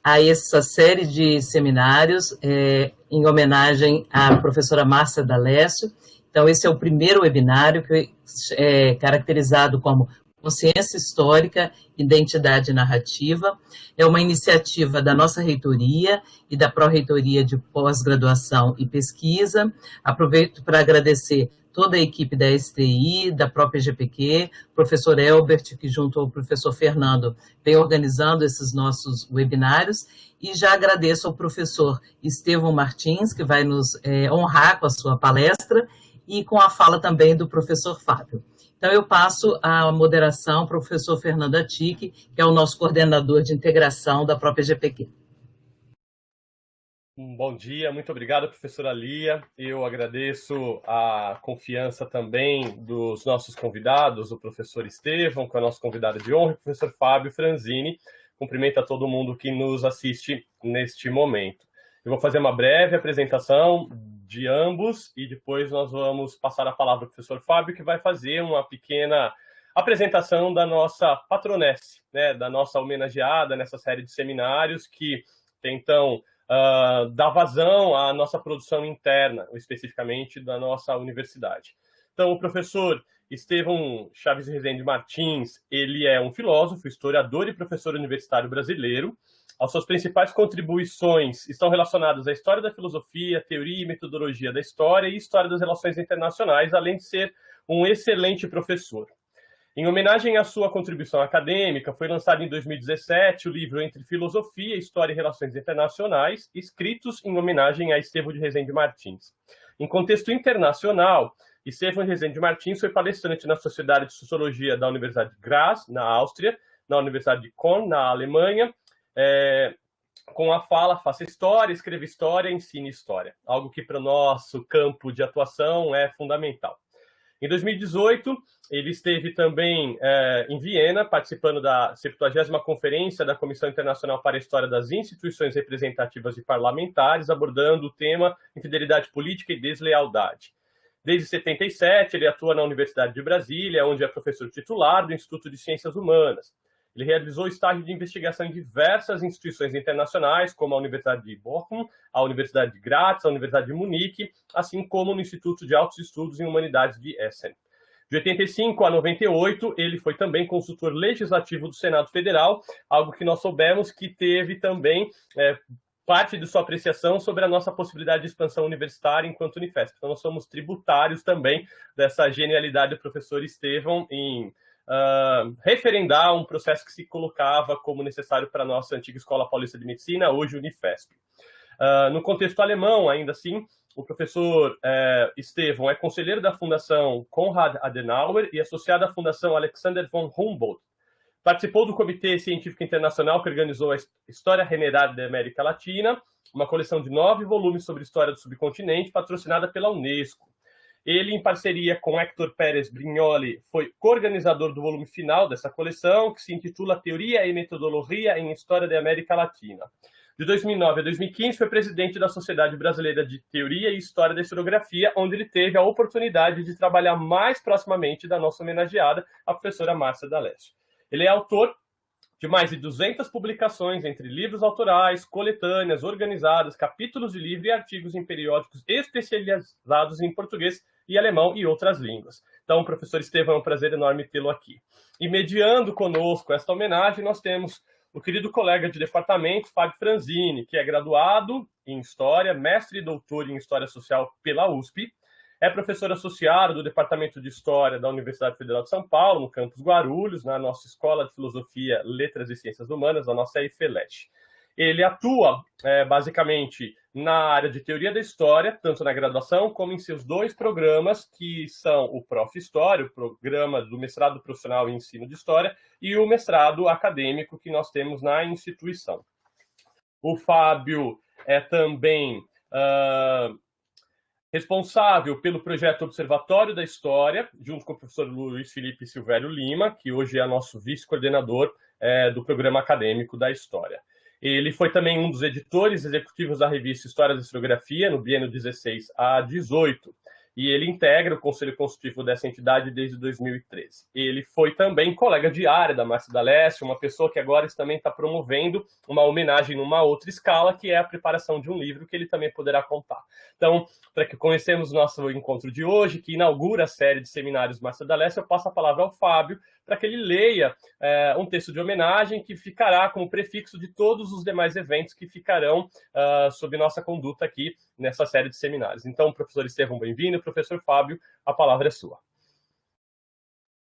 a essa série de seminários em homenagem à professora Márcia D'Alessio. Então, esse é o primeiro webinário que é caracterizado como Consciência Histórica, Identidade Narrativa. É uma iniciativa da nossa reitoria e da Pró-Reitoria de Pós-Graduação e Pesquisa. Aproveito para agradecer toda a equipe da STI, da própria GPQ, professor Elbert, que junto ao professor Fernando vem organizando esses nossos webinários, e já agradeço ao professor Estevão Martins, que vai nos honrar com a sua palestra, e com a fala também do professor Fábio. Então, eu passo a moderação para o professor Fernando Atique, que é o nosso coordenador de integração da própria GPQ. Bom dia, muito obrigado, professora Lia. Eu agradeço a confiança também dos nossos convidados, o professor Estevão, que é o nosso convidado de honra, e o professor Fábio Franzini. Cumprimento a todo mundo que nos assiste neste momento. Eu vou fazer uma breve apresentação de ambos e depois nós vamos passar a palavra ao professor Fábio, que vai fazer uma pequena apresentação da nossa patronesse, né, da nossa homenageada nessa série de seminários que tentam dar vazão à nossa produção interna, especificamente da nossa universidade. Então, o professor Estevão Chaves Rezende Martins, ele é um filósofo, historiador e professor universitário brasileiro. As suas principais contribuições estão relacionadas à história da filosofia, teoria e metodologia da história e história das relações internacionais, além de ser um excelente professor. Em homenagem à sua contribuição acadêmica, foi lançado em 2017 o livro Entre Filosofia, História e Relações Internacionais, escritos em homenagem a Estevão de Rezende Martins. Em contexto internacional, Estevão de Rezende Martins foi palestrante na Sociedade de Sociologia da Universidade de Graz, na Áustria, na Universidade de Bonn, na Alemanha, com a fala faça história, escreva história, ensine história, algo que para o nosso campo de atuação é fundamental. Em 2018, ele esteve também em Viena, participando da 70ª Conferência da Comissão Internacional para a História das Instituições Representativas e Parlamentares, abordando o tema Infidelidade Política e Deslealdade. Desde 77, ele atua na Universidade de Brasília, onde é professor titular do Instituto de Ciências Humanas. Ele realizou estágio de investigação em diversas instituições internacionais, como a Universidade de Bochum, a Universidade de Graz, a Universidade de Munique, assim como no Instituto de Altos Estudos em Humanidades de Essen. De 85 a 98, ele foi também consultor legislativo do Senado Federal, algo que nós soubemos que teve também parte de sua apreciação sobre a nossa possibilidade de expansão universitária enquanto Unifesp. Então, nós somos tributários também dessa genialidade do professor Estevão em referendar um processo que se colocava como necessário para a nossa antiga Escola Paulista de Medicina, hoje Unifesp. No contexto alemão, ainda assim, o professor Estevão é conselheiro da Fundação Konrad Adenauer e associado à Fundação Alexander von Humboldt. Participou do Comitê Científico Internacional que organizou a História General da América Latina, uma coleção de 9 volumes sobre história do subcontinente, patrocinada pela Unesco. Ele, em parceria com Héctor Pérez Brignoli, foi coorganizador do volume final dessa coleção, que se intitula Teoria e Metodologia em História da América Latina. De 2009 a 2015, foi presidente da Sociedade Brasileira de Teoria e História da Historiografia, onde ele teve a oportunidade de trabalhar mais proximamente da nossa homenageada, a professora Márcia D'Alessio. Ele é autor de mais de 200 publicações entre livros autorais, coletâneas, organizadas, capítulos de livro e artigos em periódicos especializados em português e alemão e outras línguas. Então, professor Estevão, é um prazer enorme tê-lo aqui. E mediando conosco esta homenagem, nós temos o querido colega de departamento, Fábio Franzini, que é graduado em História, mestre e doutor em História Social pela USP, é professor associado do Departamento de História da Universidade Federal de São Paulo, no campus Guarulhos, na nossa Escola de Filosofia, Letras e Ciências Humanas, a nossa EFELET. Ele atua, basicamente, na área de Teoria da História, tanto na graduação como em seus 2 programas, que são o Prof. História, o programa do mestrado profissional em ensino de História, e o mestrado acadêmico que nós temos na instituição. O Fábio é também responsável pelo projeto Observatório da História, junto com o professor Luiz Felipe Silvério Lima, que hoje é nosso vice-coordenador do programa acadêmico da História. Ele foi também um dos editores executivos da revista História da Historiografia, no biênio 16 a 18. e ele integra o Conselho Consultivo dessa entidade desde 2013. Ele foi também colega de área da Márcia D'Alessio, uma pessoa que agora também está promovendo uma homenagem numa outra escala, que é a preparação de um livro que ele também poderá contar. Então, para que conhecemos o nosso encontro de hoje, que inaugura a série de seminários Márcia D'Alessio, eu passo a palavra ao Fábio, para que ele leia um texto de homenagem que ficará como prefixo de todos os demais eventos que ficarão sob nossa conduta aqui nessa série de seminários. Então, professor Estevão, bem-vindo. Professor Fábio, a palavra é sua.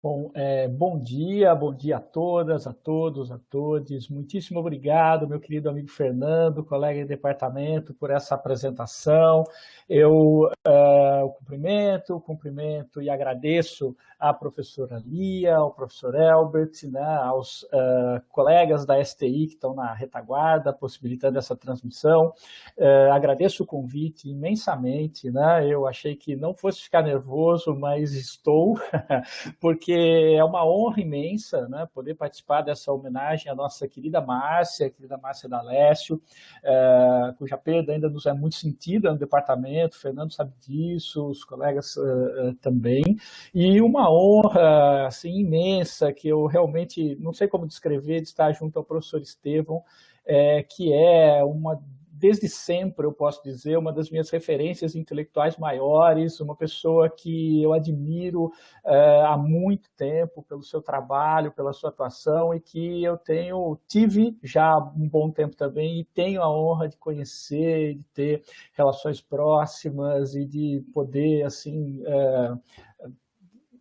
Bom, bom dia a todas, a todos, a todes. Muitíssimo obrigado, meu querido amigo Fernando, colega de departamento, por essa apresentação. Eu cumprimento e agradeço à professora Lia, ao professor Elbert, né, aos colegas da STI que estão na retaguarda, possibilitando essa transmissão. Agradeço o convite imensamente, né? Eu achei que não fosse ficar nervoso, mas estou, porque é uma honra imensa, né, poder participar dessa homenagem à nossa querida Márcia D'Alessio, cuja perda ainda nos é muito sentida no departamento, o Fernando sabe disso, os colegas também, e uma honra assim, imensa, que eu realmente não sei como descrever, de estar junto ao professor Estevão, que é desde sempre, eu posso dizer, uma das minhas referências intelectuais maiores, uma pessoa que eu admiro há muito tempo pelo seu trabalho, pela sua atuação, e que eu tive já há um bom tempo também, e tenho a honra de conhecer, de ter relações próximas e de poder, assim,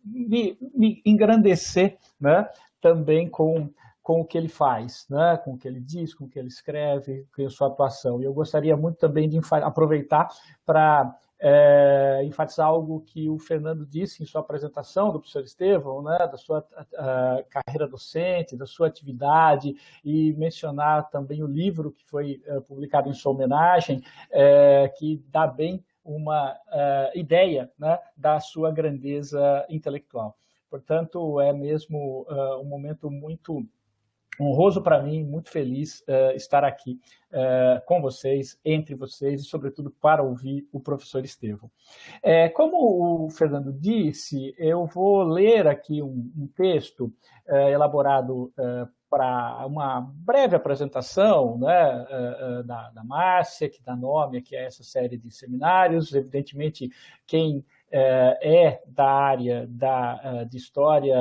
me engrandecer, né, também com o que ele faz, né? Com o que ele diz, com o que ele escreve, com a sua atuação. E eu gostaria muito também de aproveitar para enfatizar algo que o Fernando disse em sua apresentação, do professor Estevão, né? Da sua carreira docente, da sua atividade, e mencionar também o livro que foi publicado em sua homenagem, que dá bem uma ideia, né, da sua grandeza intelectual. Portanto, é mesmo um momento muito honroso para mim, muito feliz estar aqui com vocês, entre vocês, e sobretudo para ouvir o professor Estevão. Como o Fernando disse, eu vou ler aqui um texto elaborado para uma breve apresentação, né, da Márcia, que dá nome aqui a essa série de seminários. Evidentemente, quem da área de história,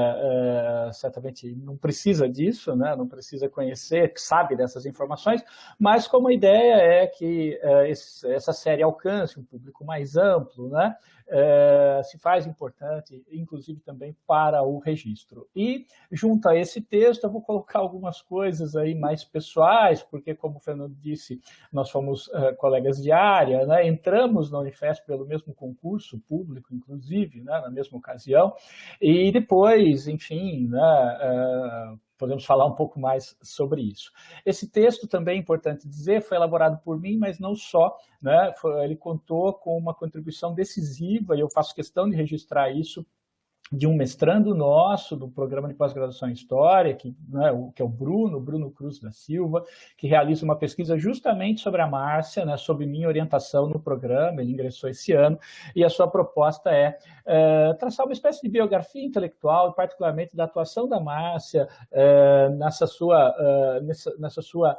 certamente não precisa disso, né? Não precisa conhecer, sabe dessas informações, mas como a ideia é que essa série alcance um público mais amplo, né? Se faz importante, inclusive também para o registro. E, junto a esse texto, eu vou colocar algumas coisas aí mais pessoais, porque, como o Fernando disse, nós fomos colegas de área, né? Entramos na Unifesp pelo mesmo concurso público, inclusive, né? Na mesma ocasião, e depois, enfim, né? Podemos falar um pouco mais sobre isso. Esse texto, também é importante dizer, foi elaborado por mim, mas não só, né? Ele contou com uma contribuição decisiva, e eu faço questão de registrar isso, de um mestrando nosso do programa de pós-graduação em História, que é o Bruno Cruz da Silva, que realiza uma pesquisa justamente sobre a Márcia, né, sob minha orientação no programa. Ele ingressou esse ano, e a sua proposta é traçar uma espécie de biografia intelectual, e particularmente da atuação da Márcia nessa sua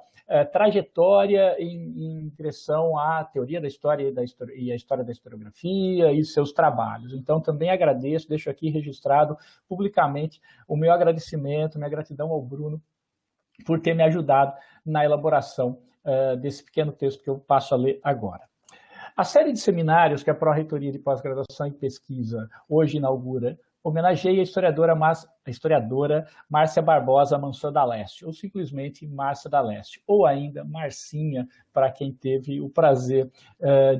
trajetória em direção à teoria da história e a história da historiografia e seus trabalhos. Então, também agradeço, deixo aqui registrado publicamente o meu agradecimento, minha gratidão ao Bruno por ter me ajudado na elaboração desse pequeno texto que eu passo a ler agora. A série de seminários que a Pró-Reitoria de Pós-Graduação em Pesquisa hoje inaugura homenageia a historiadora Márcia Barbosa Mansor D'Alessio, ou simplesmente Márcia D'Alessio, ou ainda Marcinha, para quem teve o prazer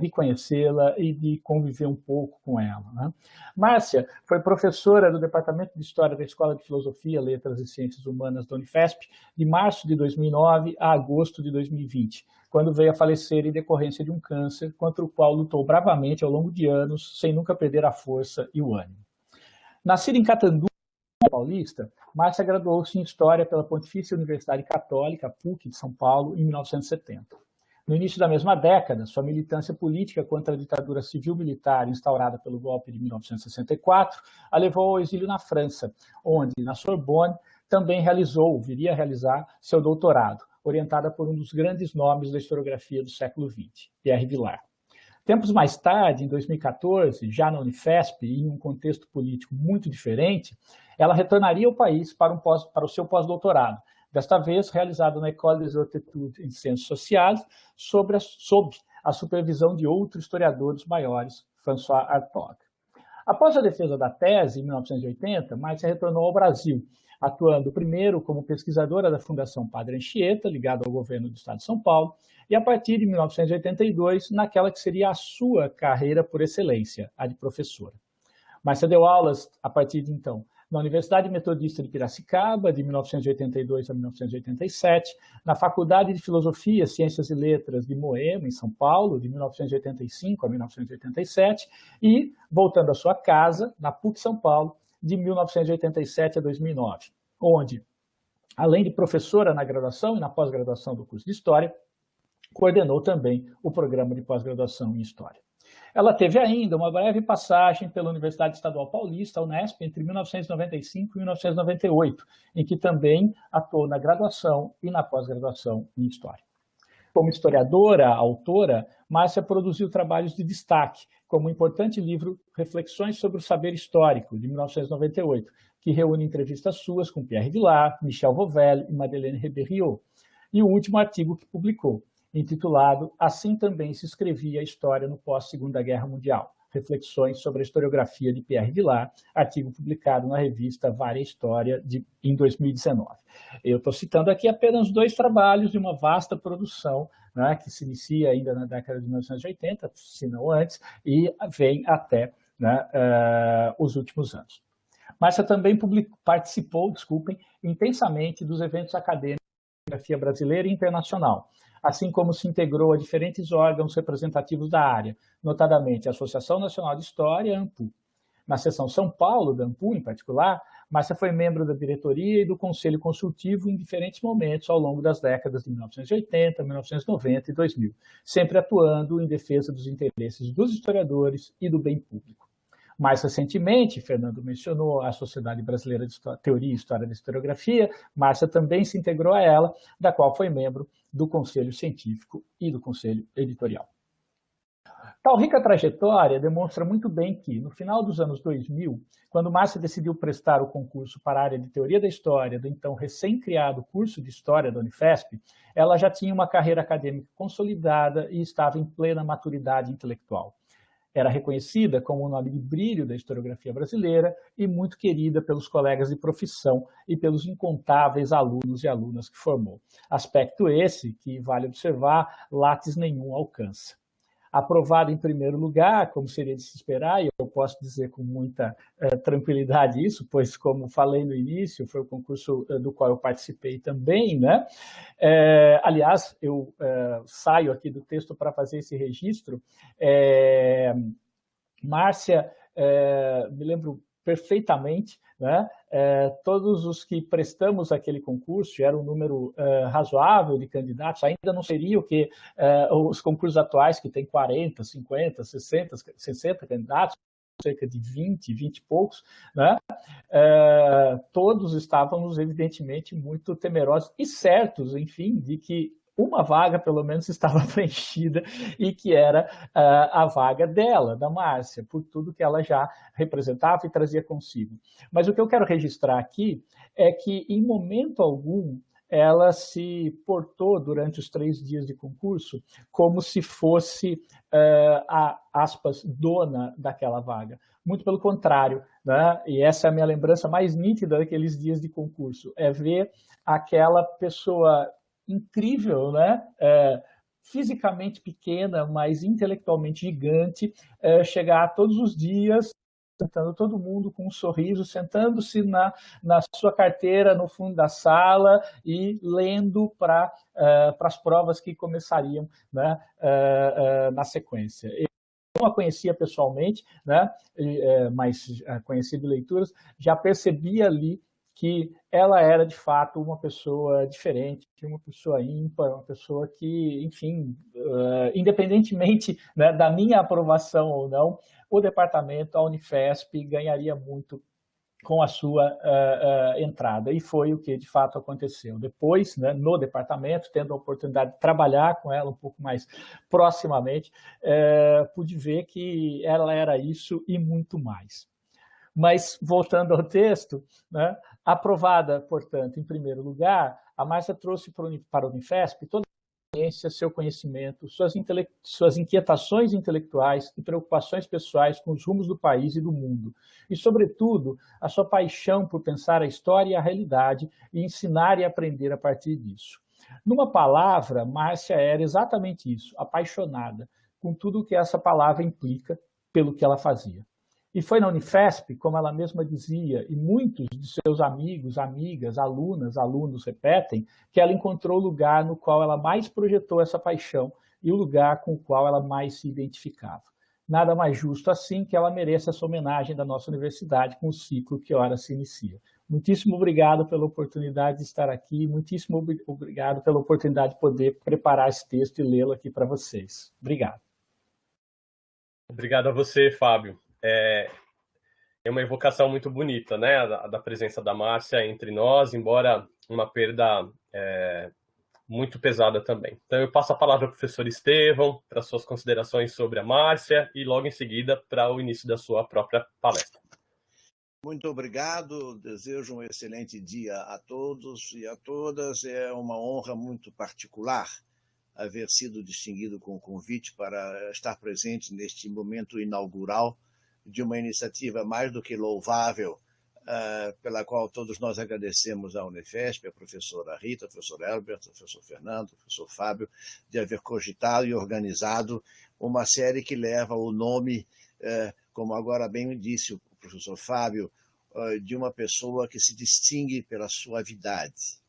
de conhecê-la e de conviver um pouco com ela, né? Márcia foi professora do Departamento de História da Escola de Filosofia, Letras e Ciências Humanas da Unifesp, de março de 2009 a agosto de 2020, quando veio a falecer em decorrência de um câncer, contra o qual lutou bravamente ao longo de anos, sem nunca perder a força e o ânimo. Nascida em Catanduva, Paulista, Márcia graduou-se em História pela Pontifícia Universidade Católica, PUC, de São Paulo, em 1970. No início da mesma década, sua militância política contra a ditadura civil-militar instaurada pelo golpe de 1964 a levou ao exílio na França, onde, na Sorbonne, também viria a realizar seu doutorado, orientada por um dos grandes nomes da historiografia do século XX, Pierre Vilar. Tempos mais tarde, em 2014, já na Unifesp, e em um contexto político muito diferente, ela retornaria ao país para o seu pós-doutorado, desta vez realizado na École des Hautes Études em Ciências Sociais, sob a supervisão de outro historiador dos maiores, François Hartog. Após a defesa da tese, em 1980, Márcia retornou ao Brasil, atuando primeiro como pesquisadora da Fundação Padre Anchieta, ligada ao governo do Estado de São Paulo, e a partir de 1982, naquela que seria a sua carreira por excelência, a de professora. Márcia deu aulas, a partir de então, na Universidade Metodista de Piracicaba, de 1982 a 1987, na Faculdade de Filosofia, Ciências e Letras de Moema, em São Paulo, de 1985 a 1987, e, voltando à sua casa, na PUC São Paulo, de 1987 a 2009, onde, além de professora na graduação e na pós-graduação do curso de História, coordenou também o programa de pós-graduação em História. Ela teve ainda uma breve passagem pela Universidade Estadual Paulista, a Unesp, entre 1995 e 1998, em que também atuou na graduação e na pós-graduação em História. Como historiadora, autora, Márcia produziu trabalhos de destaque, como o importante livro Reflexões sobre o Saber Histórico, de 1998, que reúne entrevistas suas com Pierre Vilar, Michel Vauvel e Madeleine Reberiot, e o último artigo que publicou, intitulado Assim Também se Escrevia a História no Pós-Segunda Guerra Mundial, Reflexões sobre a Historiografia de Pierre Vilar, artigo publicado na revista Varia História em 2019. Eu estou citando aqui apenas 2 trabalhos de uma vasta produção, né, que se inicia ainda na década de 1980, se não antes, e vem até, né, os últimos anos. Márcia também participou, intensamente dos eventos acadêmicos de historiografia brasileira e internacional, assim como se integrou a diferentes órgãos representativos da área, notadamente a Associação Nacional de História, ANPU. Na seção São Paulo, da ANPU em particular, Márcia foi membro da diretoria e do Conselho Consultivo em diferentes momentos ao longo das décadas de 1980, 1990 e 2000, sempre atuando em defesa dos interesses dos historiadores e do bem público. Mais recentemente, Fernando mencionou a Sociedade Brasileira de Teoria e História da Historiografia, Márcia também se integrou a ela, da qual foi membro do Conselho Científico e do Conselho Editorial. Tal rica trajetória demonstra muito bem que, no final dos anos 2000, quando Márcia decidiu prestar o concurso para a área de Teoria da História do então recém-criado curso de História da Unifesp, ela já tinha uma carreira acadêmica consolidada e estava em plena maturidade intelectual. Era reconhecida como um nome de brilho da historiografia brasileira e muito querida pelos colegas de profissão e pelos incontáveis alunos e alunas que formou. Aspecto esse que, vale observar, látis nenhum alcança. Aprovada em primeiro lugar, como seria de se esperar, e eu posso dizer com muita tranquilidade isso, pois, como falei no início, foi o concurso do qual eu participei também, né? Aliás, eu saio aqui do texto para fazer esse registro. Márcia, me lembro perfeitamente, né? Todos os que prestamos aquele concurso, era um número razoável de candidatos, ainda não seria o que os concursos atuais, que tem 40, 50, 60 candidatos, cerca de 20 e poucos, né? Todos estávamos, evidentemente, muito temerosos e certos, enfim, de que uma vaga, pelo menos, estava preenchida e que era a vaga dela, da Márcia, por tudo que ela já representava e trazia consigo. Mas o que eu quero registrar aqui é que, em momento algum, ela se portou durante os 3 dias de concurso como se fosse, aspas, dona daquela vaga. Muito pelo contrário, né? E essa é a minha lembrança mais nítida daqueles dias de concurso, é ver aquela pessoa incrível, né? Fisicamente pequena, mas intelectualmente gigante, chegar todos os dias, sentando todo mundo com um sorriso, sentando-se na sua carteira no fundo da sala e lendo para as provas que começariam, né, na sequência. Eu não a conhecia pessoalmente, né, mas conheci de leituras, já percebi ali que ela era, de fato, uma pessoa diferente, uma pessoa ímpar, uma pessoa que, enfim, independentemente, né, da minha aprovação ou não, o departamento, a Unifesp, ganharia muito com a sua entrada. E foi o que, de fato, aconteceu. Depois, né, no departamento, tendo a oportunidade de trabalhar com ela um pouco mais proximamente, pude ver que ela era isso e muito mais. Mas, voltando ao texto, né, aprovada, portanto, em primeiro lugar, a Márcia trouxe para a Unifesp toda a experiência, seu conhecimento, suas inquietações intelectuais e preocupações pessoais com os rumos do país e do mundo. E, sobretudo, a sua paixão por pensar a história e a realidade e ensinar e aprender a partir disso. Numa palavra, Márcia era exatamente isso, apaixonada, com tudo o que essa palavra implica pelo que ela fazia. E foi na Unifesp, como ela mesma dizia, e muitos de seus amigos, amigas, alunas, alunos repetem, que ela encontrou o lugar no qual ela mais projetou essa paixão e o lugar com o qual ela mais se identificava. Nada mais justo assim que ela mereça essa homenagem da nossa universidade com o ciclo que ora se inicia. Muitíssimo obrigado pela oportunidade de estar aqui, muitíssimo obrigado pela oportunidade de poder preparar esse texto e lê-lo aqui para vocês. Obrigado. Obrigado a você, Fábio. É uma evocação muito bonita, né, da presença da Márcia entre nós, embora uma perda muito pesada também. Então eu passo a palavra ao professor Estevão para suas considerações sobre a Márcia e logo em seguida para o início da sua própria palestra. Muito obrigado, desejo um excelente dia a todos e a todas. É uma honra muito particular haver sido distinguido com o convite para estar presente neste momento inaugural de uma iniciativa mais do que louvável, pela qual todos nós agradecemos à Unifesp, a professora Rita, ao professor Herbert, ao professor Fernando, ao professor Fábio, de haver cogitado e organizado uma série que leva o nome, como agora bem disse o professor Fábio, de uma pessoa que se distingue pela suavidade,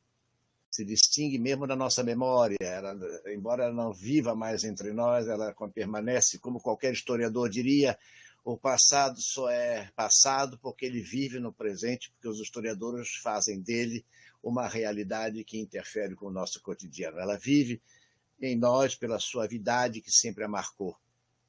se distingue mesmo na nossa memória. Ela, embora ela não viva mais entre nós, ela permanece, como qualquer historiador diria, o passado só é passado porque ele vive no presente, porque os historiadores fazem dele uma realidade que interfere com o nosso cotidiano. Ela vive em nós pela suavidade que sempre a marcou,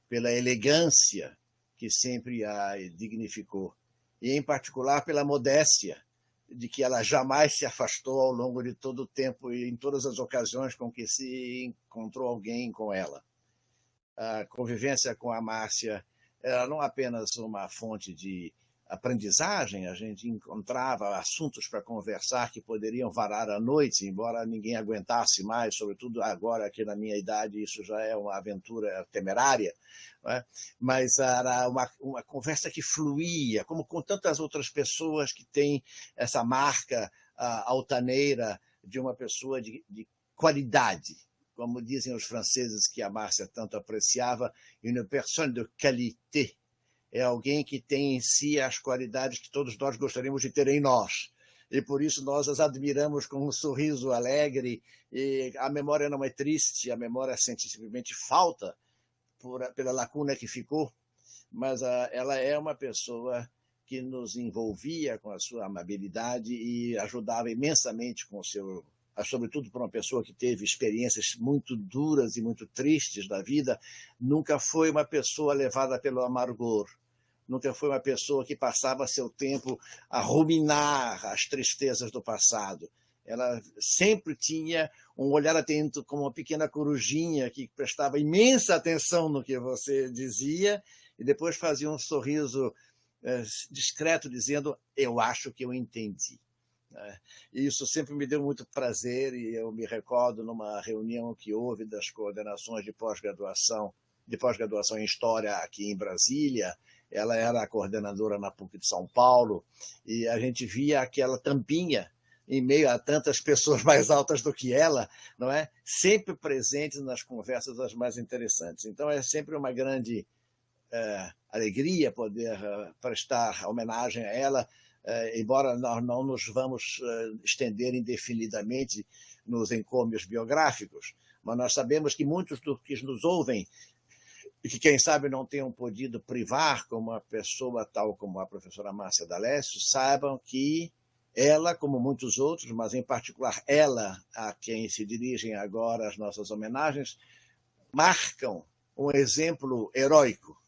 pela elegância que sempre a dignificou, e em particular pela modéstia, de que ela jamais se afastou ao longo de todo o tempo e em todas as ocasiões com que se encontrou alguém com ela. A convivência com a Márcia era não apenas uma fonte de aprendizagem, a gente encontrava assuntos para conversar que poderiam varar a noite, embora ninguém aguentasse mais, sobretudo agora aqui na minha idade, isso já é uma aventura temerária, não é? Mas era uma conversa que fluía, como com tantas outras pessoas que têm essa marca altaneira de uma pessoa de qualidade, como dizem os franceses que a Márcia tanto apreciava, une personne de qualité. É alguém que tem em si as qualidades que todos nós gostaríamos de ter em nós. E por isso nós as admiramos com um sorriso alegre. E a memória não é triste, a memória sente simplesmente falta pela lacuna que ficou. Mas ela é uma pessoa que nos envolvia com a sua amabilidade e ajudava imensamente com o seu... sobretudo para uma pessoa que teve experiências muito duras e muito tristes da vida, nunca foi uma pessoa levada pelo amargor, nunca foi uma pessoa que passava seu tempo a ruminar as tristezas do passado. Ela sempre tinha um olhar atento, como uma pequena corujinha que prestava imensa atenção no que você dizia e depois fazia um sorriso discreto, dizendo, eu acho que eu entendi. E isso sempre me deu muito prazer, e eu me recordo numa reunião que houve das coordenações de pós-graduação em História aqui em Brasília. Ela era a coordenadora na PUC de São Paulo, e a gente via aquela tampinha em meio a tantas pessoas mais altas do que ela, não é? Sempre presente nas conversas das mais interessantes. Então é sempre uma grande alegria poder prestar homenagem a ela, embora nós não nos vamos estender indefinidamente nos encômios biográficos, mas nós sabemos que muitos dos que nos ouvem, e que quem sabe não tenham podido privar com uma pessoa tal como a professora Márcia D'Alessio, saibam que ela, como muitos outros, mas em particular ela, a quem se dirigem agora as nossas homenagens, marcam um exemplo heróico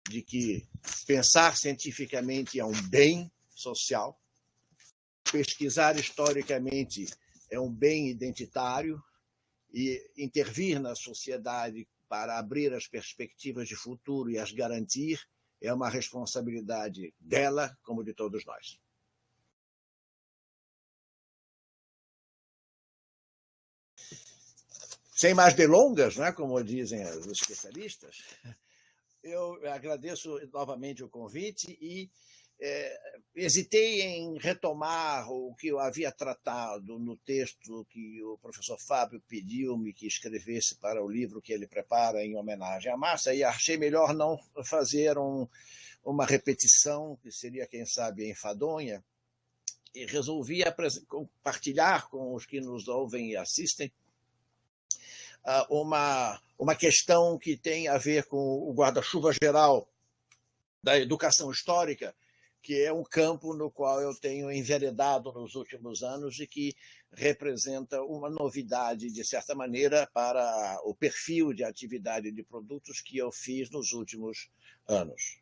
de que pensar cientificamente é um bem social, pesquisar historicamente é um bem identitário e intervir na sociedade para abrir as perspectivas de futuro e as garantir é uma responsabilidade dela como de todos nós. Sem mais delongas, né, como dizem os especialistas, eu agradeço novamente o convite e hesitei em retomar o que eu havia tratado no texto que o professor Fábio pediu-me que escrevesse para o livro que ele prepara em homenagem à Márcia, e achei melhor não fazer uma repetição, que seria, quem sabe, enfadonha, e resolvi compartilhar com os que nos ouvem e assistem uma questão que tem a ver com o guarda-chuva geral da educação histórica, que é um campo no qual eu tenho enveredado nos últimos anos e que representa uma novidade, de certa maneira, para o perfil de atividade de produtos que eu fiz nos últimos anos.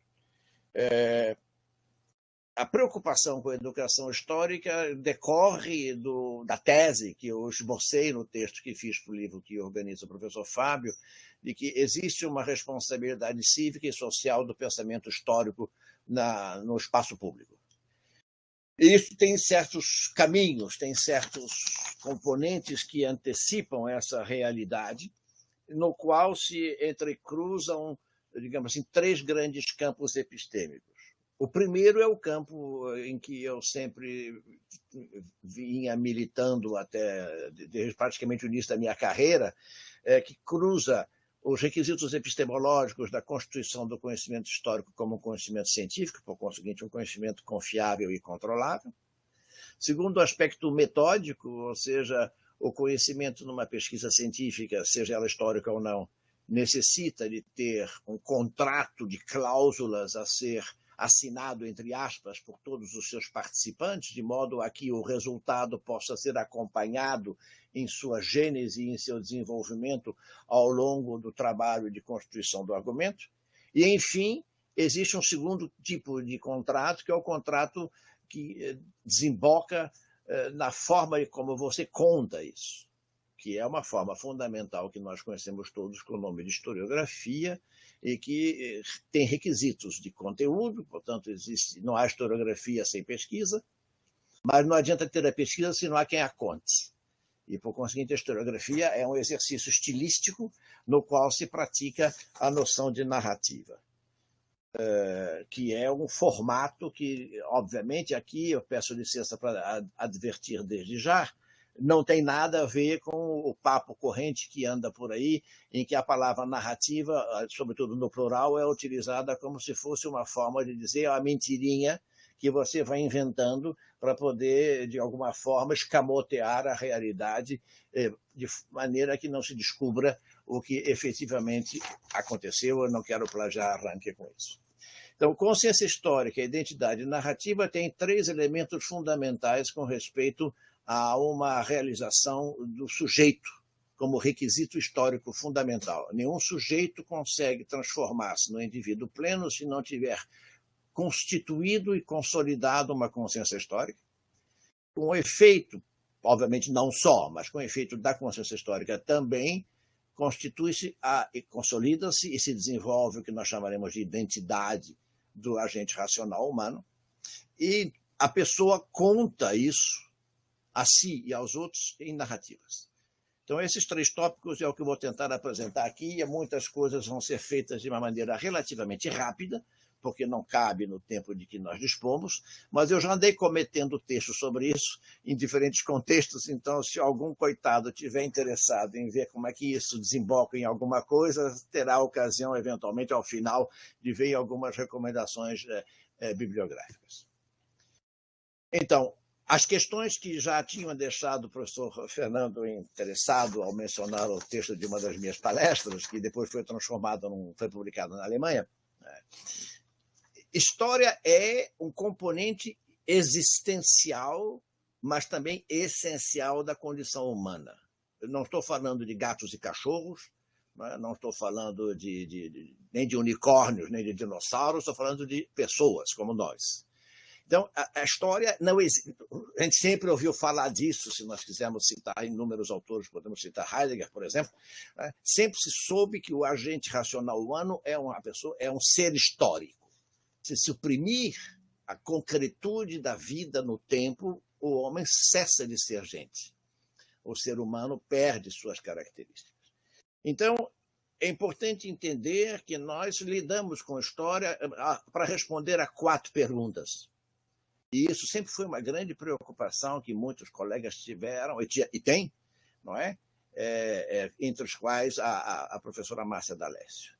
A preocupação com a educação histórica decorre da tese que eu esbocei no texto que fiz para o livro que organiza o professor Fábio, de que existe uma responsabilidade cívica e social do pensamento histórico no espaço público. E isso tem certos caminhos, tem certos componentes que antecipam essa realidade, no qual se entrecruzam, digamos assim, 3 grandes campos epistêmicos. O primeiro é o campo em que eu sempre vinha militando até desde praticamente o início da minha carreira, que cruza os requisitos epistemológicos da constituição do conhecimento histórico como um conhecimento científico, por conseguinte, um conhecimento confiável e controlável. Segundo, o aspecto metódico, ou seja, o conhecimento numa pesquisa científica, seja ela histórica ou não, necessita de ter um contrato de cláusulas a ser assinado, entre aspas, por todos os seus participantes, de modo a que o resultado possa ser acompanhado em sua gênese e em seu desenvolvimento ao longo do trabalho de constituição do argumento. E, enfim, existe um segundo tipo de contrato, que é o contrato que desemboca na forma como você conta isso, que é uma forma fundamental que nós conhecemos todos com o nome de historiografia, e que tem requisitos de conteúdo, portanto, não há historiografia sem pesquisa, mas não adianta ter a pesquisa se não há quem a conte. E, por conseguinte, a historiografia é um exercício estilístico no qual se pratica a noção de narrativa, que é um formato que, obviamente, aqui eu peço licença para advertir desde já, não tem nada a ver com o papo corrente que anda por aí, em que a palavra narrativa, sobretudo no plural, é utilizada como se fosse uma forma de dizer a mentirinha que você vai inventando para poder, de alguma forma, escamotear a realidade de maneira que não se descubra o que efetivamente aconteceu. Eu não quero plagiar arranque com isso. Então, consciência histórica e identidade narrativa têm 3 elementos fundamentais com respeito a uma realização do sujeito como requisito histórico fundamental. Nenhum sujeito consegue transformar-se no indivíduo pleno se não tiver constituído e consolidado uma consciência histórica, com efeito, obviamente não só, mas com efeito da consciência histórica também, constitui-se e consolida-se e se desenvolve o que nós chamaremos de identidade do agente racional humano, e a pessoa conta isso a si e aos outros em narrativas. Então, esses 3 tópicos é o que eu vou tentar apresentar aqui, e muitas coisas vão ser feitas de uma maneira relativamente rápida, porque não cabe no tempo de que nós dispomos, mas eu já andei cometendo textos sobre isso em diferentes contextos, então se algum coitado estiver interessado em ver como é que isso desemboca em alguma coisa, terá a ocasião, eventualmente, ao final, de ver algumas recomendações bibliográficas. Então, as questões que já tinham deixado o professor Fernando interessado ao mencionar o texto de uma das minhas palestras, que depois foi foi publicado na Alemanha. História é um componente existencial, mas também essencial da condição humana. Eu não estou falando de gatos e cachorros, Não estou falando nem de unicórnios, nem de dinossauros, estou falando de pessoas como nós. Então, a história não existe. A gente sempre ouviu falar disso, se nós quisermos citar inúmeros autores, podemos citar Heidegger, por exemplo. Sempre se soube que o agente racional humano é uma pessoa, é um ser histórico. Se suprimir a concretude da vida no tempo, o homem cessa de ser gente. O ser humano perde suas características. Então, é importante entender que nós lidamos com a história para responder a 4 perguntas. E isso sempre foi uma grande preocupação que muitos colegas tiveram, e têm, não é? Entre os quais a professora Márcia D'Alessio.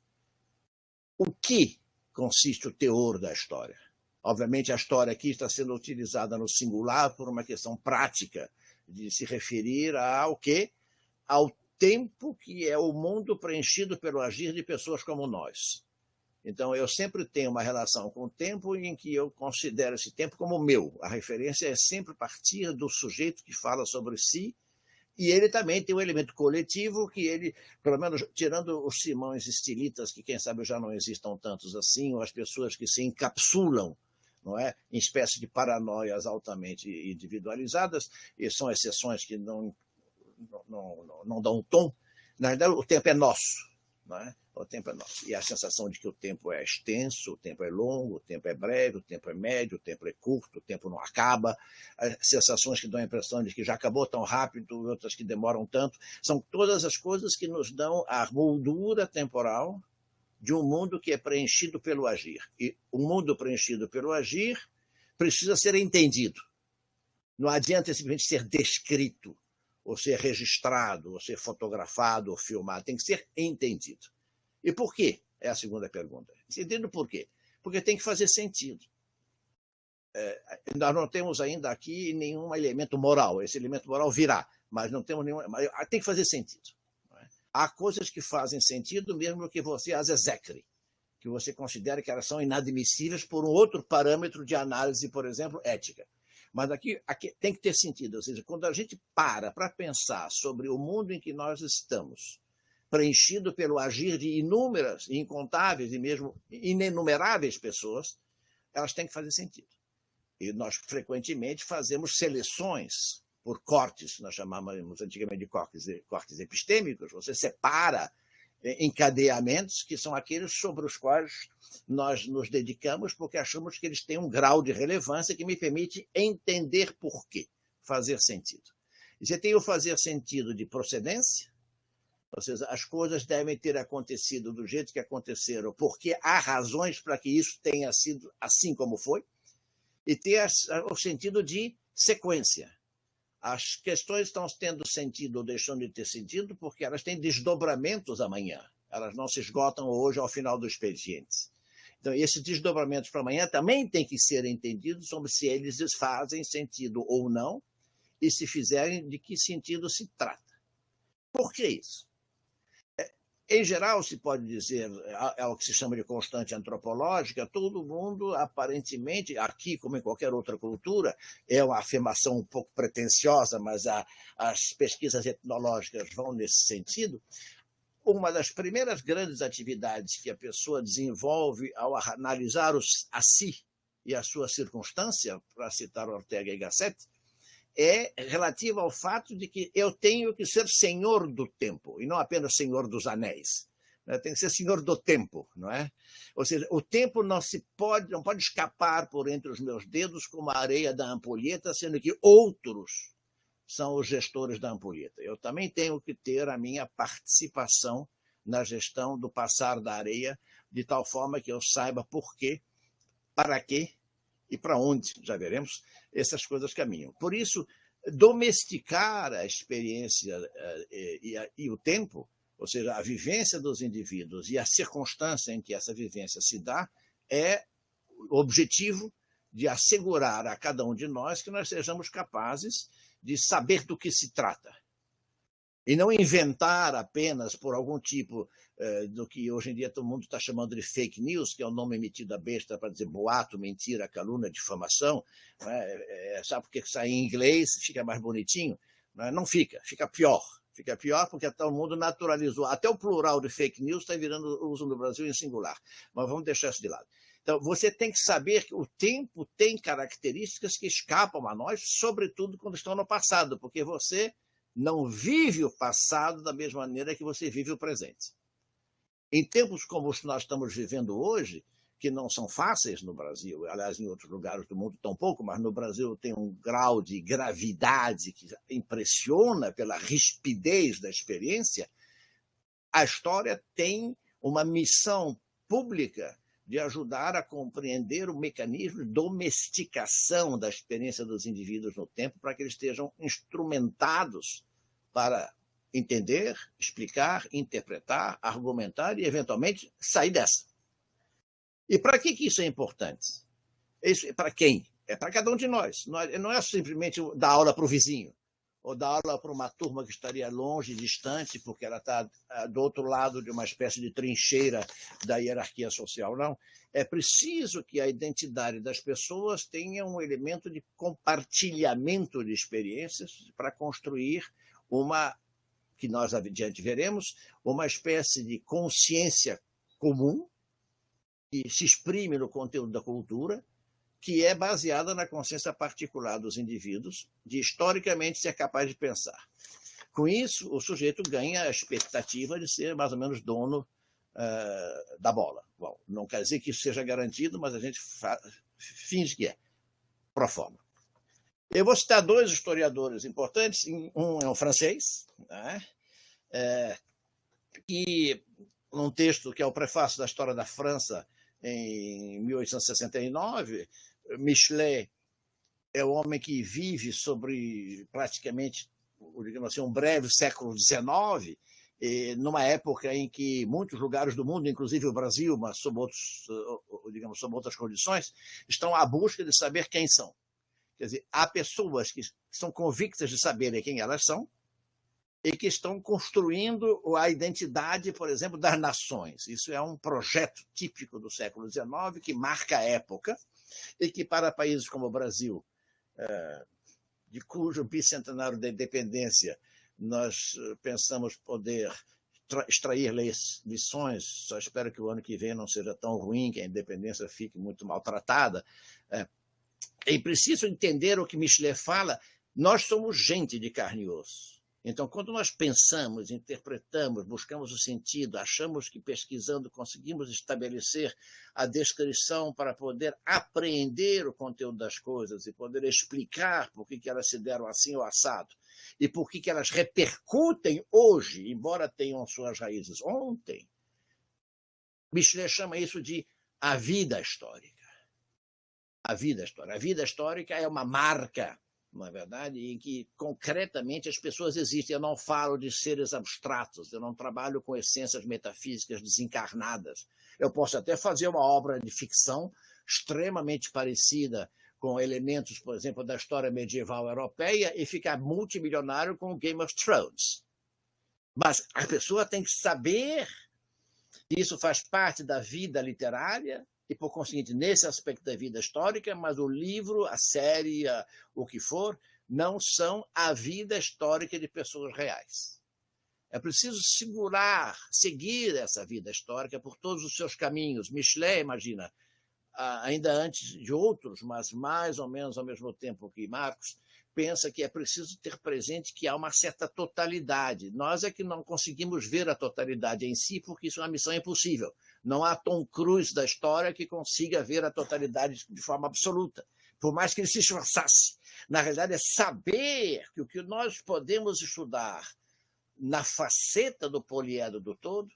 O que consiste o teor da história? Obviamente, a história aqui está sendo utilizada no singular por uma questão prática, de se referir ao quê? Ao tempo que é o mundo preenchido pelo agir de pessoas como nós. Então, eu sempre tenho uma relação com o tempo em que eu considero esse tempo como meu. A referência é sempre partir do sujeito que fala sobre si, e ele também tem um elemento coletivo que ele, pelo menos tirando os Simões estilitas, que quem sabe já não existam tantos assim, ou as pessoas que se encapsulam, não é, em espécie de paranoias altamente individualizadas, e são exceções que não dão um tom. Na verdade, o tempo é nosso. Não é? O tempo é nosso. E a sensação de que o tempo é extenso, o tempo é longo, o tempo é breve, o tempo é médio, o tempo é curto, o tempo não acaba. As sensações que dão a impressão de que já acabou tão rápido, outras que demoram tanto. São todas as coisas que nos dão a moldura temporal de um mundo que é preenchido pelo agir. E o mundo preenchido pelo agir precisa ser entendido. Não adianta simplesmente ser descrito, ou ser registrado, ou ser fotografado, ou filmado. Tem que ser entendido. E por quê? É a segunda pergunta. Entendido por quê? Porque tem que fazer sentido. Nós não temos ainda aqui nenhum elemento moral. Esse elemento moral virá, mas não temos nenhum. Mas tem que fazer sentido. Há coisas que fazem sentido mesmo que você as execre, que você considere que elas são inadmissíveis por um outro parâmetro de análise, por exemplo, ética. Mas aqui tem que ter sentido. Ou seja, quando a gente para pensar sobre o mundo em que nós estamos, preenchido pelo agir de inúmeras, incontáveis e mesmo inenumeráveis pessoas, elas têm que fazer sentido. E nós frequentemente fazemos seleções por cortes, nós chamávamos antigamente de cortes epistêmicos. Você separa encadeamentos que são aqueles sobre os quais nós nos dedicamos porque achamos que eles têm um grau de relevância que me permite entender por quê, fazer sentido. E você tem o fazer sentido de procedência, ou seja, as coisas devem ter acontecido do jeito que aconteceram, porque há razões para que isso tenha sido assim como foi, e ter o sentido de sequência. As questões estão tendo sentido ou deixando de ter sentido porque elas têm desdobramentos amanhã. Elas não se esgotam hoje ao final do expediente. Então, esses desdobramentos para amanhã também têm que ser entendidos sobre se eles fazem sentido ou não e, se fizerem, de que sentido se trata. Por que isso? Em geral, se pode dizer, é o que se chama de constante antropológica, todo mundo, aparentemente, aqui como em qualquer outra cultura, é uma afirmação um pouco pretensiosa, mas as pesquisas etnológicas vão nesse sentido. Uma das primeiras grandes atividades que a pessoa desenvolve ao analisar a si e a sua circunstância, para citar Ortega y Gasset, é relativa ao fato de que eu tenho que ser senhor do tempo, e não apenas senhor dos anéis. Tem que ser senhor do tempo, não é? Ou seja, o tempo não pode escapar por entre os meus dedos como a areia da ampulheta, sendo que outros são os gestores da ampulheta. Eu também tenho que ter a minha participação na gestão do passar da areia, de tal forma que eu saiba por quê, para quê, e para onde, já veremos, essas coisas caminham. Por isso, domesticar a experiência e o tempo, ou seja, a vivência dos indivíduos e a circunstância em que essa vivência se dá, é o objetivo de assegurar a cada um de nós que nós sejamos capazes de saber do que se trata. E não inventar apenas por algum tipo do que hoje em dia todo mundo está chamando de fake news, que é o nome emitido à besta para dizer boato, mentira, calúnia, difamação. Sabe por que sai em inglês fica mais bonitinho? Não fica pior. Fica pior porque todo mundo naturalizou. Até o plural de fake news está virando uso no Brasil em singular. Mas vamos deixar isso de lado. Então, você tem que saber que o tempo tem características que escapam a nós, sobretudo quando estão no passado, porque você não vive o passado da mesma maneira que você vive o presente. Em tempos como os que nós estamos vivendo hoje, que não são fáceis no Brasil, aliás, em outros lugares do mundo tampouco, mas no Brasil tem um grau de gravidade que impressiona pela rispidez da experiência, a história tem uma missão pública de ajudar a compreender o mecanismo de domesticação da experiência dos indivíduos no tempo, para que eles estejam instrumentados para entender, explicar, interpretar, argumentar e, eventualmente, sair dessa. E para que isso é importante? Isso é para quem? É para cada um de nós. Não é simplesmente dar aula para o vizinho, ou dar aula para uma turma que estaria longe, distante, porque ela está do outro lado de uma espécie de trincheira da hierarquia social. Não. É preciso que a identidade das pessoas tenha um elemento de compartilhamento de experiências para construir uma, que nós adiante veremos, uma espécie de consciência comum, que se exprime no conteúdo da cultura, que é baseada na consciência particular dos indivíduos, de historicamente ser capaz de pensar. Com isso, o sujeito ganha a expectativa de ser mais ou menos dono da bola. Bom, não quer dizer que isso seja garantido, mas a gente finge que é, pro forma. Eu vou citar dois historiadores importantes, um é um francês, né, que num texto que é o prefácio da História da França, em 1869, Michelet é o homem que vive sobre praticamente, digamos assim, um breve século XIX, numa época em que muitos lugares do mundo, inclusive o Brasil, mas sob outras condições, estão à busca de saber quem são. Quer dizer, há pessoas que são convictas de saberem quem elas são, e que estão construindo a identidade, por exemplo, das nações. Isso é um projeto típico do século XIX, que marca a época, e que para países como o Brasil, de cujo bicentenário da independência nós pensamos poder extrair lições, só espero que o ano que vem não seja tão ruim, que a independência fique muito maltratada. É preciso entender o que Michelet fala, nós somos gente de carne e osso. Então, quando nós pensamos, interpretamos, buscamos o sentido, achamos que pesquisando conseguimos estabelecer a descrição para poder apreender o conteúdo das coisas e poder explicar por que elas se deram assim ou assado e por que elas repercutem hoje, embora tenham suas raízes ontem, Michelet chama isso de a vida histórica. A vida histórica. A vida histórica é uma marca, não é verdade, em que concretamente as pessoas existem. Eu não falo de seres abstratos, eu não trabalho com essências metafísicas desencarnadas. Eu posso até fazer uma obra de ficção extremamente parecida com elementos, por exemplo, da história medieval europeia e ficar multimilionário com Game of Thrones. Mas a pessoa tem que saber que isso faz parte da vida literária, e, por conseguinte, nesse aspecto da vida histórica, mas o livro, a série, o que for, não são a vida histórica de pessoas reais. É preciso seguir essa vida histórica por todos os seus caminhos. Michelet, imagina, ainda antes de outros, mas mais ou menos ao mesmo tempo que Marx, pensa que é preciso ter presente que há uma certa totalidade. Nós é que não conseguimos ver a totalidade em si, porque isso é uma missão impossível. Não há Tom Cruise da história que consiga ver a totalidade de forma absoluta, por mais que ele se esforçasse. Na realidade, é saber que o que nós podemos estudar na faceta do poliedro do todo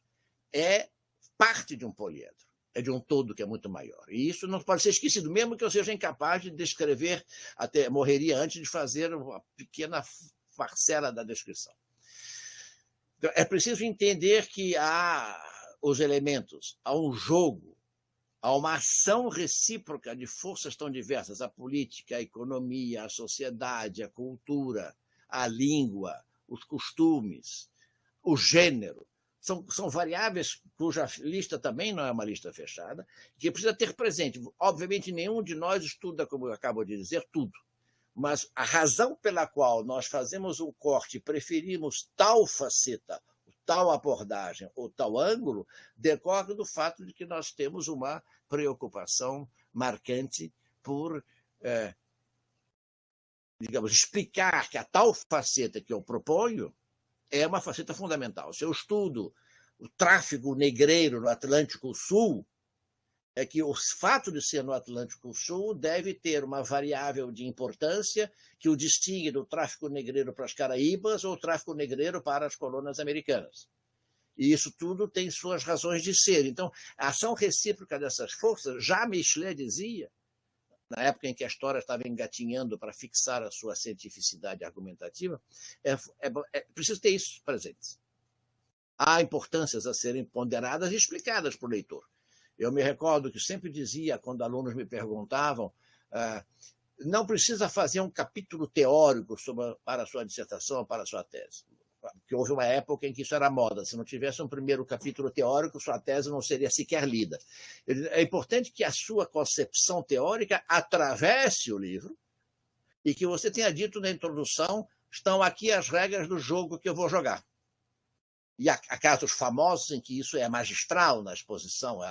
é parte de um poliedro, é de um todo que é muito maior. E isso não pode ser esquecido, mesmo que eu seja incapaz de descrever, até morreria antes de fazer uma pequena parcela da descrição. Então, é preciso entender que há os elementos, há um jogo, há uma ação recíproca de forças tão diversas, a política, a economia, a sociedade, a cultura, a língua, os costumes, o gênero. São variáveis cuja lista também não é uma lista fechada, que precisa ter presente. Obviamente, nenhum de nós estuda, como eu acabo de dizer, tudo. mas a razão pela qual nós fazemos um corte e preferimos tal faceta, tal abordagem ou tal ângulo, decorre do fato de que nós temos uma preocupação marcante por, digamos, explicar que a tal faceta que eu proponho é uma faceta fundamental. Se eu estudo o tráfego negreiro no Atlântico Sul, é que o fato de ser no Atlântico Sul deve ter uma variável de importância que o distingue do tráfico negreiro para as Caraíbas ou tráfico negreiro para as colônias americanas. E isso tudo tem suas razões de ser. Então, a ação recíproca dessas forças, já Michelet dizia, na época em que a história estava engatinhando para fixar a sua cientificidade argumentativa, é preciso ter isso presente. Há importâncias a serem ponderadas e explicadas para o leitor. Eu me recordo que sempre dizia, quando alunos me perguntavam, não precisa fazer um capítulo teórico para a sua dissertação, para a sua tese. Porque houve uma época em que isso era moda. Se não tivesse um primeiro capítulo teórico, sua tese não seria sequer lida. É importante que a sua concepção teórica atravesse o livro e que você tenha dito na introdução, estão aqui as regras do jogo que eu vou jogar. E há casos famosos em que isso é magistral na exposição,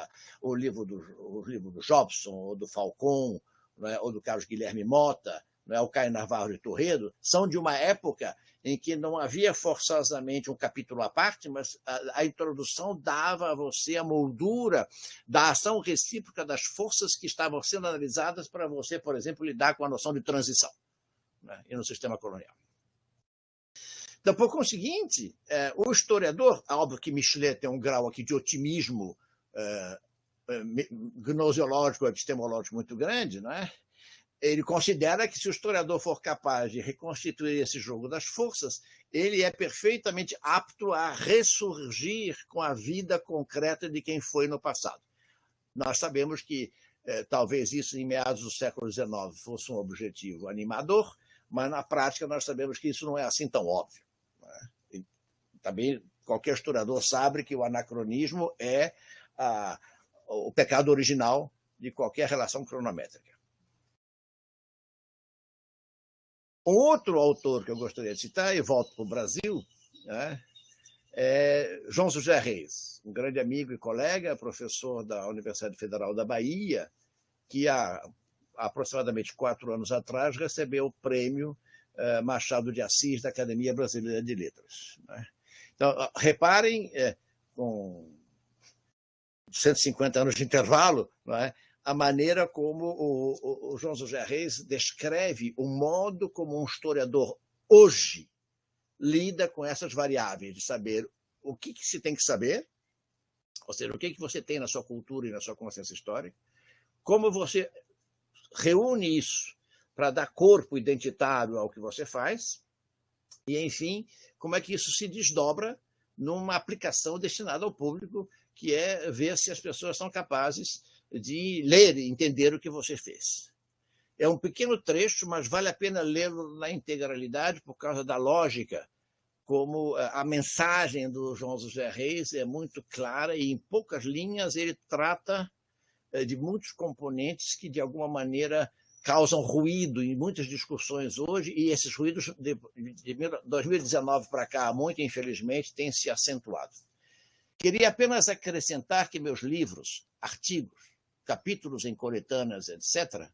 o livro do Jobson, ou do Falcon, né, ou do Carlos Guilherme Mota, né, o Caio Navarro de Torredo, são de uma época em que não havia forçosamente um capítulo à parte, mas a introdução dava a você a moldura da ação recíproca das forças que estavam sendo analisadas para você, por exemplo, lidar com a noção de transição, né, e no sistema colonial. Então, por conseguinte, o historiador, óbvio que Michelet tem um grau aqui de otimismo gnoseológico, epistemológico muito grande, não é? Ele considera que se o historiador for capaz de reconstituir esse jogo das forças, ele é perfeitamente apto a ressurgir com a vida concreta de quem foi no passado. Nós sabemos que talvez isso em meados do século XIX fosse um objetivo animador, mas na prática nós sabemos que isso não é assim tão óbvio. Também qualquer historiador sabe que o anacronismo é o pecado original de qualquer relação cronométrica. Um outro autor que eu gostaria de citar, e volto para o Brasil, né, é João José Reis, um grande amigo e colega, professor da Universidade Federal da Bahia, que há aproximadamente 4 anos atrás recebeu o prêmio Machado de Assis da Academia Brasileira de Letras. Né? Então, reparem, com 150 anos de intervalo, não é? A maneira como o João José Reis descreve o modo como um historiador hoje lida com essas variáveis, de saber o que se tem que saber, ou seja, o que você tem na sua cultura e na sua consciência histórica, como você reúne isso para dar corpo identitário ao que você faz, e, enfim, como é que isso se desdobra numa aplicação destinada ao público, que é ver se as pessoas são capazes de ler e entender o que você fez. É um pequeno trecho, mas vale a pena lê-lo na integralidade por causa da lógica, como a mensagem do João José Reis é muito clara e, em poucas linhas, ele trata de muitos componentes que, de alguma maneira, causam ruído em muitas discussões hoje, e esses ruídos, de 2019 para cá, muito infelizmente, têm se acentuado. Queria apenas acrescentar que meus livros, artigos, capítulos em coletâneas, etc.,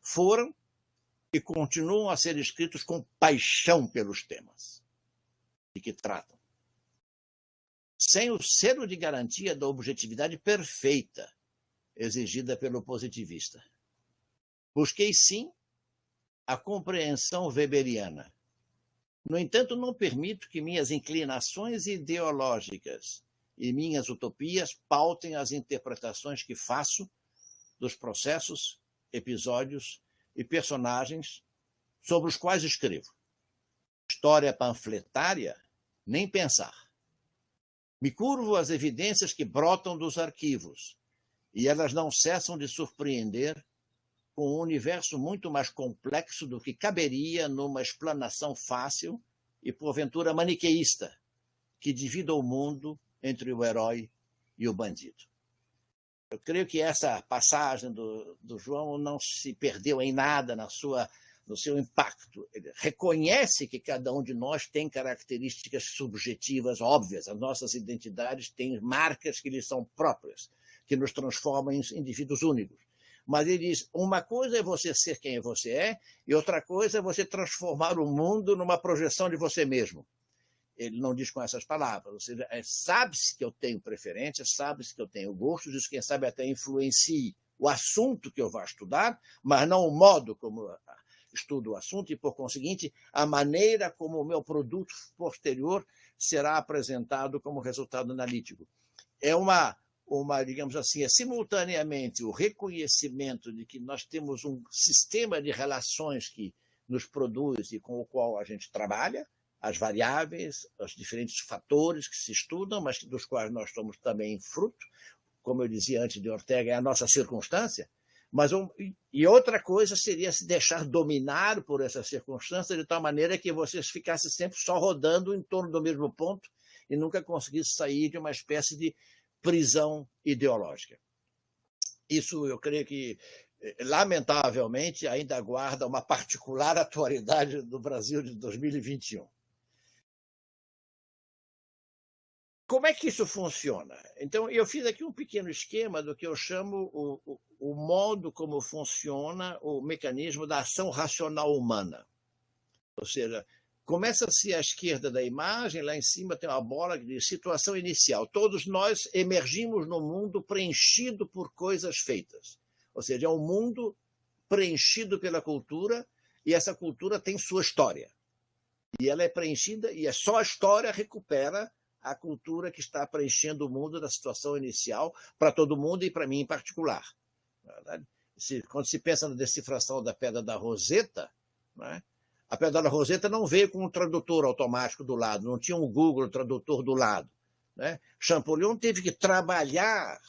foram e continuam a ser escritos com paixão pelos temas de que tratam, sem o selo de garantia da objetividade perfeita exigida pelo positivista. Busquei, sim, a compreensão weberiana. No entanto, não permito que minhas inclinações ideológicas e minhas utopias pautem as interpretações que faço dos processos, episódios e personagens sobre os quais escrevo. História panfletária, nem pensar. Me curvo às evidências que brotam dos arquivos, e elas não cessam de surpreender com um universo muito mais complexo do que caberia numa explanação fácil e, porventura, maniqueísta, que divida o mundo entre o herói e o bandido. Eu creio que essa passagem do João não se perdeu em nada na sua no seu impacto. Ele reconhece que cada um de nós tem características subjetivas óbvias. As nossas identidades têm marcas que lhes são próprias, que nos transformam em indivíduos únicos. Mas ele diz, uma coisa é você ser quem você é, e outra coisa é você transformar o mundo numa projeção de você mesmo. Ele não diz com essas palavras, ou seja, sabe-se que eu tenho preferência, sabe-se que eu tenho gostos, isso quem sabe até influencie o assunto que eu vou estudar, mas não o modo como eu estudo o assunto e, por conseguinte, a maneira como o meu produto posterior será apresentado como resultado analítico. É digamos assim, é simultaneamente o reconhecimento de que nós temos um sistema de relações que nos produz e com o qual a gente trabalha, as variáveis, os diferentes fatores que se estudam, mas dos quais nós somos também fruto, como eu dizia antes de Ortega, é a nossa circunstância, e outra coisa seria se deixar dominar por essa circunstância de tal maneira que você ficasse sempre só rodando em torno do mesmo ponto e nunca conseguisse sair de uma espécie de prisão ideológica. Isso eu creio que, lamentavelmente, ainda guarda uma particular atualidade do Brasil de 2021. Como é que isso funciona? Então, eu fiz aqui um pequeno esquema do que eu chamo o modo como funciona o mecanismo da ação racional humana. Ou seja, começa-se à esquerda da imagem, lá em cima tem uma bola que diz situação inicial. Todos nós emergimos no mundo preenchido por coisas feitas. Ou seja, é um mundo preenchido pela cultura e essa cultura tem sua história. E ela é preenchida e só a história recupera a cultura que está preenchendo o mundo da situação inicial para todo mundo e para mim em particular. Quando se pensa na decifração da Pedra da Roseta, né, a Pedra da Roseta não veio com um tradutor automático do lado, não tinha um Google Tradutor do lado. Né? Champollion teve que trabalhar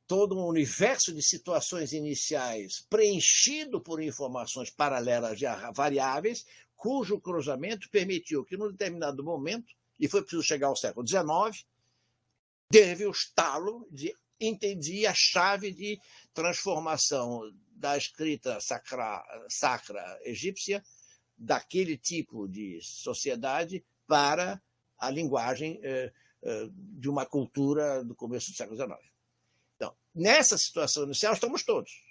todo um universo de situações iniciais preenchido por informações paralelas de variáveis, cujo cruzamento permitiu que, num determinado momento, e foi preciso chegar ao século XIX, teve o estalo de entendi a chave de transformação da escrita sacra egípcia, daquele tipo de sociedade, para a linguagem de uma cultura do começo do século XIX. Então, nessa situação inicial estamos todos.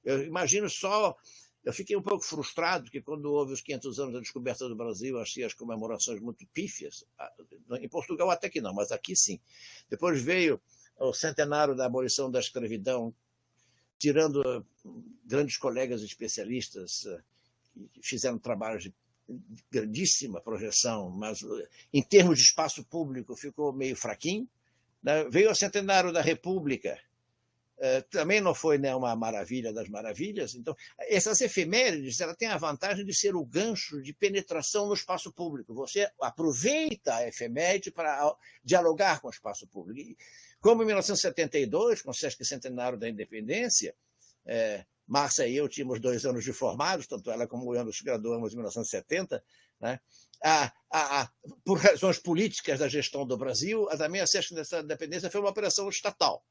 Eu imagino só... Eu fiquei um pouco frustrado, porque quando houve os 500 anos da descoberta do Brasil, achei as comemorações muito pífias. Em Portugal até que não, mas aqui sim. Depois veio o centenário da abolição da escravidão, tirando grandes colegas especialistas que fizeram trabalhos de grandíssima projeção, mas em termos de espaço público ficou meio fraquinho. Veio o centenário da República, também não foi, né, uma maravilha das maravilhas. Então, essas efemérides ela tem a vantagem de ser o gancho de penetração no espaço público. Você aproveita a efeméride para dialogar com o espaço público. E, como em 1972, com o Sesquicentenário da Independência, Márcia e eu tínhamos 2 anos de formados, tanto ela como eu nos graduamos em 1970, né? Por razões políticas da gestão do Brasil, também a Sesquicentenário da Independência foi uma operação estatal.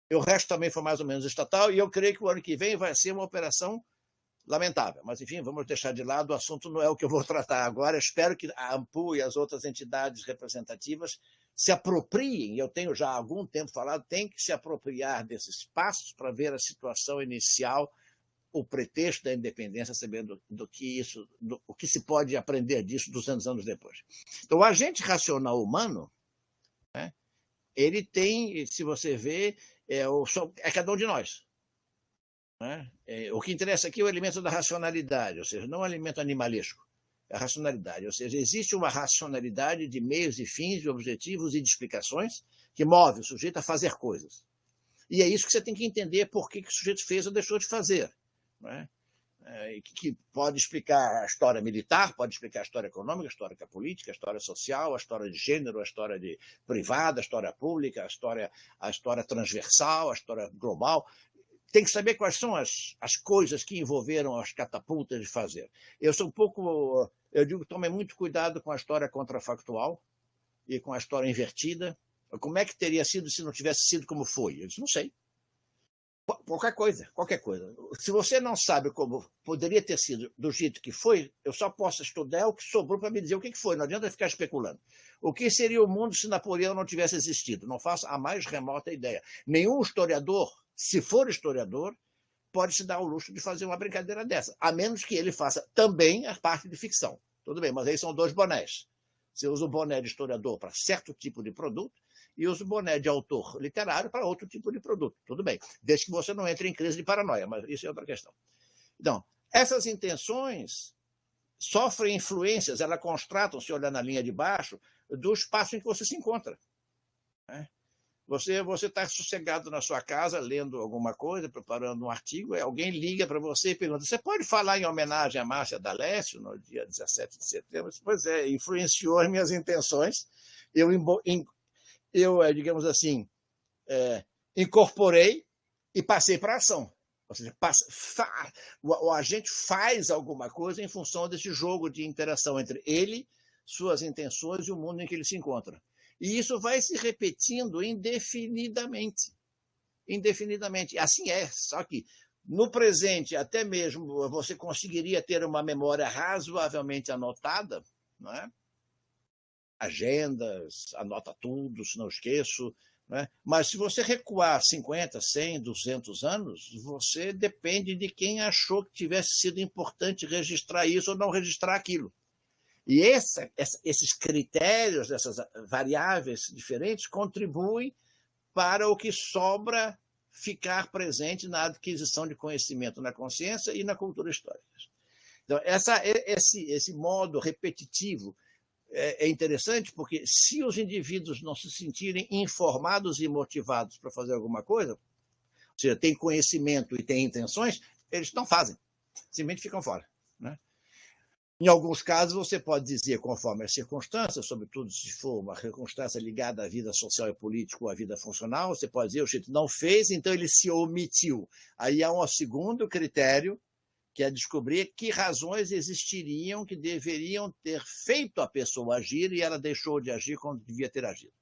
O resto também foi mais ou menos estatal, e eu creio que o ano que vem vai ser uma operação lamentável. Mas, enfim, vamos deixar de lado, o assunto não é o que eu vou tratar agora. Espero que a AMPU e as outras entidades representativas se apropriem, eu tenho já há algum tempo falado, tem que se apropriar desses passos para ver a situação inicial, o pretexto da independência, sabendo o que se pode aprender disso 200 anos depois. Então, o agente racional humano, né, ele tem, se você vê, é cada um de nós. Né? O que interessa aqui é o elemento da racionalidade, ou seja, não o elemento animalesco, é a racionalidade. Ou seja, existe uma racionalidade de meios e fins, de objetivos e de explicações que move o sujeito a fazer coisas. E é isso que você tem que entender por que o sujeito fez ou deixou de fazer. Né? Que pode explicar a história militar, pode explicar a história econômica, a história política, a história social, a história de gênero, a história privada, a história pública, a história transversal, a história global. Tem que saber quais são as coisas que envolveram as catapultas de fazer. Eu digo, tome muito cuidado com a história contrafactual e com a história invertida. Como é que teria sido se não tivesse sido como foi? Eu disse, não sei. Qualquer coisa, qualquer coisa. Se você não sabe como poderia ter sido do jeito que foi, eu só posso estudar o que sobrou para me dizer o que foi. Não adianta ficar especulando. O que seria o mundo se Napoleão não tivesse existido? Não faço a mais remota ideia. Nenhum historiador, se for historiador, pode se dar o luxo de fazer uma brincadeira dessa, a menos que ele faça também a parte de ficção. Tudo bem, mas aí são dois bonés. Você usa o boné de historiador para certo tipo de produto e usa o boné de autor literário para outro tipo de produto. Tudo bem, desde que você não entre em crise de paranoia, mas isso é outra questão. Então, essas intenções sofrem influências, elas constatam, se olhar na linha de baixo, do espaço em que você se encontra. Né? Você está sossegado na sua casa, lendo alguma coisa, preparando um artigo, e alguém liga para você e pergunta: você pode falar em homenagem a Márcia D'Alessio no dia 17 de setembro? Pois é, influenciou as minhas intenções. Eu digamos assim, incorporei e passei para a ação. Ou seja, o agente faz alguma coisa em função desse jogo de interação entre ele, suas intenções e o mundo em que ele se encontra. E isso vai se repetindo indefinidamente. Indefinidamente. Assim é, só que no presente, até mesmo você conseguiria ter uma memória razoavelmente anotada, não é? Agendas, anota tudo, se não esqueço. Né? Mas se você recuar 50, 100, 200 anos, você depende de quem achou que tivesse sido importante registrar isso ou não registrar aquilo. E esses critérios, essas variáveis diferentes, contribuem para o que sobra ficar presente na aquisição de conhecimento na consciência e na cultura histórica. Então, esse modo repetitivo é interessante porque se os indivíduos não se sentirem informados e motivados para fazer alguma coisa, ou seja, têm conhecimento e têm intenções, eles não fazem, simplesmente ficam fora. Né? Em alguns casos, você pode dizer, conforme as circunstâncias, sobretudo se for uma circunstância ligada à vida social e política ou à vida funcional, você pode dizer, o sujeito não fez, então ele se omitiu. Aí há um segundo critério, que é descobrir que razões existiriam que deveriam ter feito a pessoa agir e ela deixou de agir quando devia ter agido.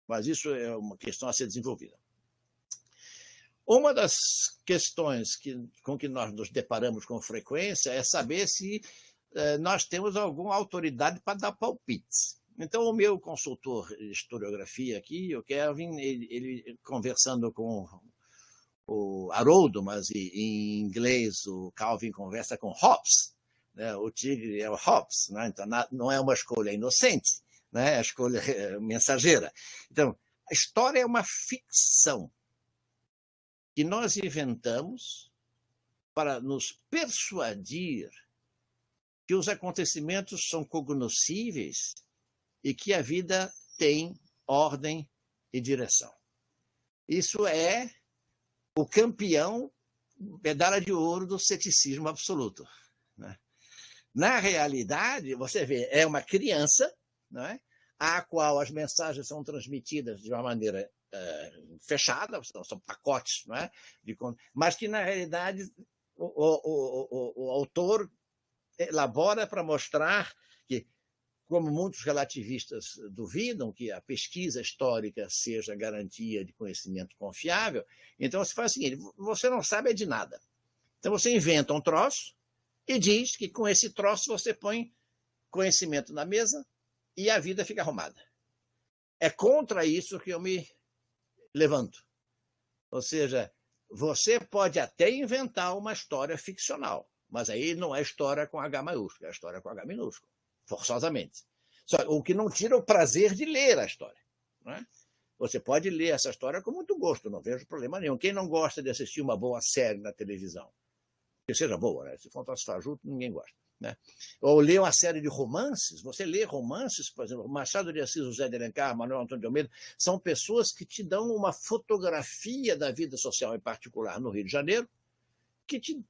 Mas isso é uma questão a ser desenvolvida. Uma das questões com que nós nos deparamos com frequência é saber se nós temos alguma autoridade para dar palpites. Então, o meu consultor de historiografia aqui, o Kelvin, ele conversando com o Haroldo, mas em inglês o Calvin conversa com Hobbes, né? O tigre é o Hobbes, né? Então não é uma escolha inocente, né? É a escolha mensageira. Então, a história é uma ficção que nós inventamos para nos persuadir que os acontecimentos são cognoscíveis e que a vida tem ordem e direção. Isso é o campeão, medalha de ouro do ceticismo absoluto. Né? Na realidade, você vê, é uma criança, né, à qual as mensagens são transmitidas de uma maneira fechada, são pacotes, não é? Mas que, na realidade, o autor elabora para mostrar que, como muitos relativistas duvidam que a pesquisa histórica seja garantia de conhecimento confiável, então você faz o seguinte, você não sabe de nada. Então você inventa um troço e diz que com esse troço você põe conhecimento na mesa e a vida fica arrumada. É contra isso que eu me levanto. Ou seja, você pode até inventar uma história ficcional, mas aí não é história com H maiúsculo, é história com H minúsculo. Forçosamente. Só, o que não tira o prazer de ler a história. Não é? Você pode ler essa história com muito gosto, não vejo problema nenhum. Quem não gosta de assistir uma boa série na televisão? Que seja boa, né? Se Fantástico Fajuto, ninguém gosta. Né? Ou ler uma série de romances, você lê romances, por exemplo, Machado de Assis, José de Alencar, Manuel Antônio de Almeida, são pessoas que te dão uma fotografia da vida social, em particular no Rio de Janeiro, que te,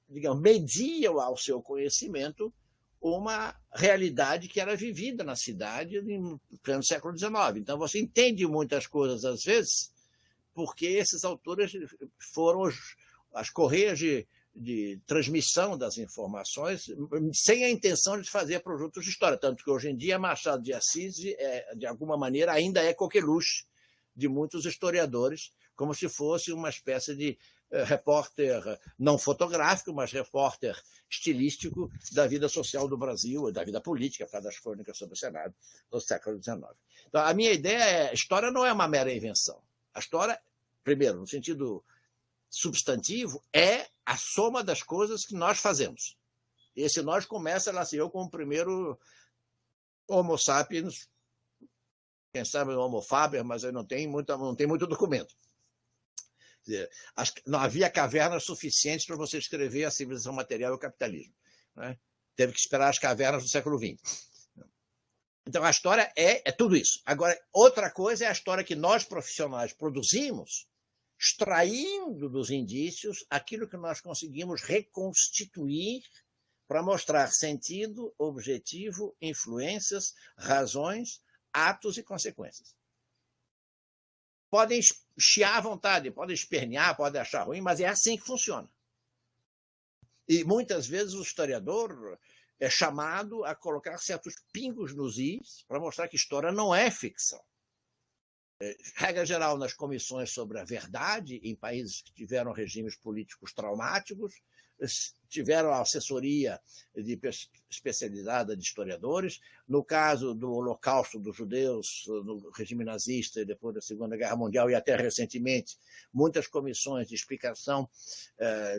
digamos, mediam ao seu conhecimento uma realidade que era vivida na cidade no pleno século XIX. Então, você entende muitas coisas, às vezes, porque esses autores foram as correias de transmissão das informações sem a intenção de fazer produtos de história. Tanto que, hoje em dia, Machado de Assis, de alguma maneira, ainda é coqueluche de muitos historiadores, como se fosse uma espécie de repórter não fotográfico, mas repórter estilístico da vida social do Brasil, da vida política, por causa das crônicas sobre o Senado do século XIX. Então, a minha ideia é, a história não é uma mera invenção. A história, primeiro, no sentido substantivo, é a soma das coisas que nós fazemos. Esse nós começa, lá se eu, como o primeiro Homo sapiens, quem sabe o Homo faber, mas não tem muito documento. Não havia cavernas suficientes para você escrever a civilização material e o capitalismo, né? Teve que esperar as cavernas do século XX. Então, a história é tudo isso. Agora, outra coisa é a história que nós, profissionais, produzimos, extraindo dos indícios aquilo que nós conseguimos reconstituir para mostrar sentido, objetivo, influências, razões, atos e consequências. Podem chiar à vontade, podem espernear, podem achar ruim, mas é assim que funciona. E muitas vezes o historiador é chamado a colocar certos pingos nos is para mostrar que história não é ficção. Regra geral, nas comissões sobre a verdade, em países que tiveram regimes políticos traumáticos, tiveram a assessoria especializada de historiadores. No caso do Holocausto dos judeus, no regime nazista e depois da Segunda Guerra Mundial, e até recentemente, muitas comissões de explicação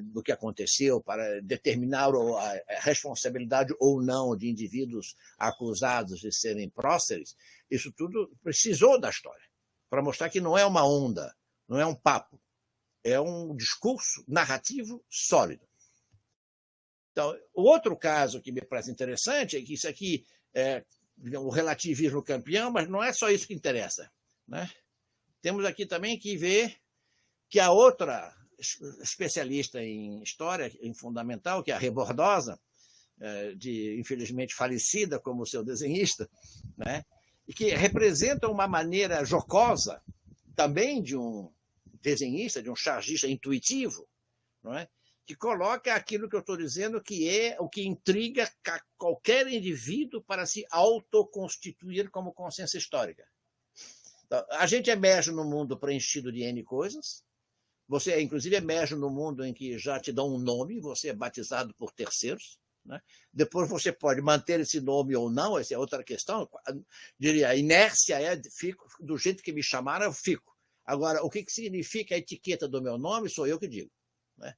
do que aconteceu para determinar a responsabilidade ou não de indivíduos acusados de serem próceres. Isso tudo precisou da história, para mostrar que não é uma onda, não é um papo, é um discurso narrativo sólido. Então, o outro caso que me parece interessante é que isso aqui é o relativismo campeão, mas não é só isso que interessa, né? Temos aqui também que ver que a outra especialista em história, em fundamental, que é a Rebordosa, infelizmente falecida como seu desenhista, né? E que representa uma maneira jocosa também de um desenhista, de um chargista intuitivo, não é? Que coloca aquilo que eu estou dizendo que é o que intriga qualquer indivíduo para se autoconstituir como consciência histórica. Então, a gente emerge no mundo preenchido de N coisas, você, inclusive, emerge no mundo em que já te dão um nome, você é batizado por terceiros, né? Depois você pode manter esse nome ou não, essa é outra questão. Diria, a inércia é fico, do jeito que me chamaram, eu fico. Agora, o que significa a etiqueta do meu nome, sou eu que digo, né?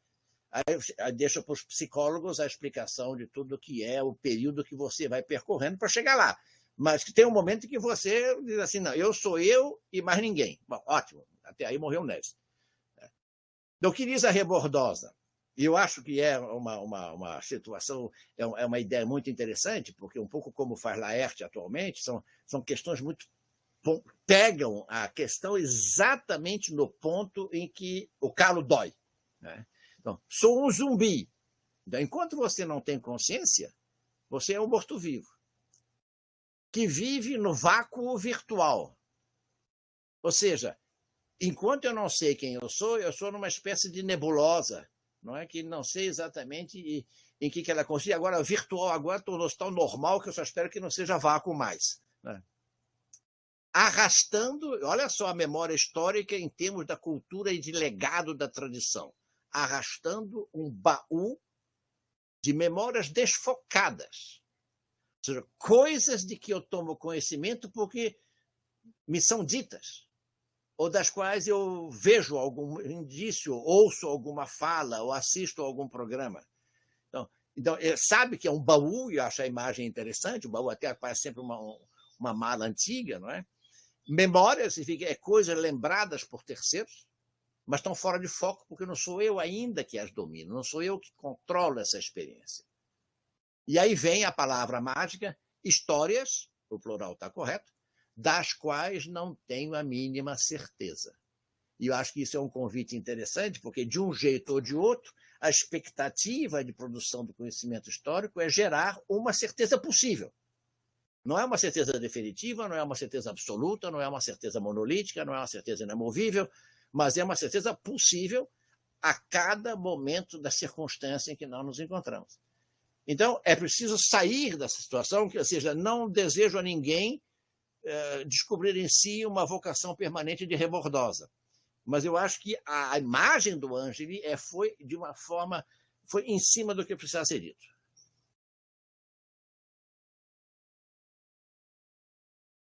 Aí deixa para os psicólogos a explicação de tudo que é o período que você vai percorrendo para chegar lá. Mas que tem um momento que você diz assim, não, eu sou eu e mais ninguém. Bom, ótimo, até aí morreu o Neves. Então, o que diz a Rebordosa? E eu acho que é uma situação, é uma ideia muito interessante, porque um pouco como faz Laerte atualmente, são questões muito... pegam a questão exatamente no ponto em que o calo dói, né? Então, sou um zumbi. Então, enquanto você não tem consciência, você é um morto-vivo que vive no vácuo virtual. Ou seja, enquanto eu não sei quem eu sou numa espécie de nebulosa, não é, que não sei exatamente em que ela consiste. Agora, virtual, agora tornou-se tão normal que eu só espero que não seja vácuo mais, né? Arrastando, olha só a memória histórica em termos da cultura e de legado da tradição, arrastando um baú de memórias desfocadas, ou seja, coisas de que eu tomo conhecimento porque me são ditas, ou das quais eu vejo algum indício, ouço alguma fala, ou assisto a algum programa. Então sabe que é um baú, e eu acho a imagem interessante, o baú até parece sempre uma mala antiga, não é? Memória significa coisas lembradas por terceiros, mas estão fora de foco, porque não sou eu ainda que as domino, não sou eu que controlo essa experiência. E aí vem a palavra mágica, histórias, o plural está correto, das quais não tenho a mínima certeza. E eu acho que isso é um convite interessante, porque de um jeito ou de outro, a expectativa de produção do conhecimento histórico é gerar uma certeza possível. Não é uma certeza definitiva, não é uma certeza absoluta, não é uma certeza monolítica, não é uma certeza inamovível, mas é uma certeza possível a cada momento da circunstância em que nós nos encontramos. Então, é preciso sair dessa situação, ou seja, não desejo a ninguém descobrir em si uma vocação permanente de rebordosa. Mas eu acho que a imagem do Ângeli foi de uma forma, foi em cima do que precisava ser dito.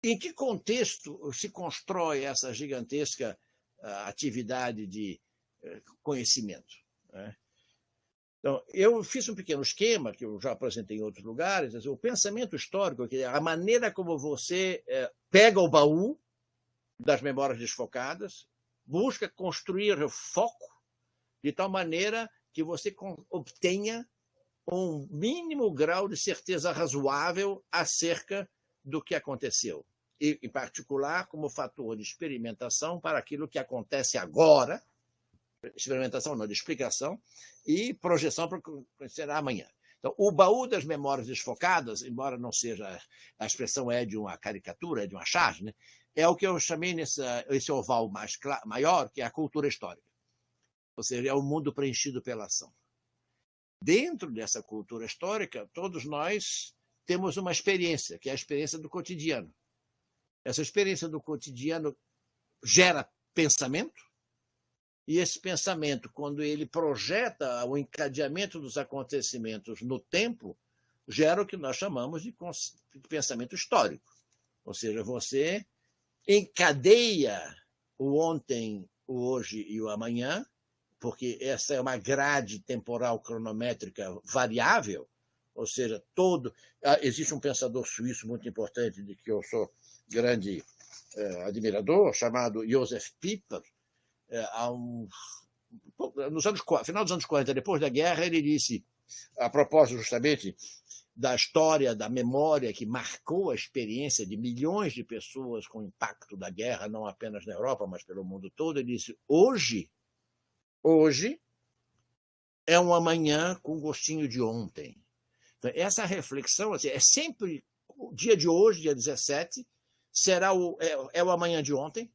Em que contexto se constrói essa gigantesca atividade de conhecimento? Né? Então, eu fiz um pequeno esquema, que eu já apresentei em outros lugares, o pensamento histórico, que é a maneira como você pega o baú das memórias desfocadas, busca construir foco de tal maneira que você obtenha um mínimo grau de certeza razoável acerca do que aconteceu. E, em particular, como fator de experimentação para aquilo que acontece agora, experimentação não, de explicação, e projeção para o que será amanhã. Então, o baú das memórias desfocadas, embora não seja, a expressão é de uma caricatura, é de uma charge, né? É o que eu chamei esse oval maior, que é a cultura histórica. Ou seja, é o mundo preenchido pela ação. Dentro dessa cultura histórica, todos nós temos uma experiência, que é a experiência do cotidiano. Essa experiência do cotidiano gera pensamento, e esse pensamento, quando ele projeta o encadeamento dos acontecimentos no tempo, gera o que nós chamamos de pensamento histórico. Ou seja, você encadeia o ontem, o hoje e o amanhã, porque essa é uma grade temporal cronométrica variável, ou seja, existe um pensador suíço muito importante, de que eu sou grande admirador, chamado Josef Pieper. Final dos anos 40, depois da guerra, ele disse, a propósito justamente da história, da memória que marcou a experiência de milhões de pessoas com o impacto da guerra, não apenas na Europa, mas pelo mundo todo, ele disse, hoje é um amanhã com gostinho de ontem. Então, essa reflexão assim, é sempre o dia de hoje, dia 17, será o amanhã de ontem,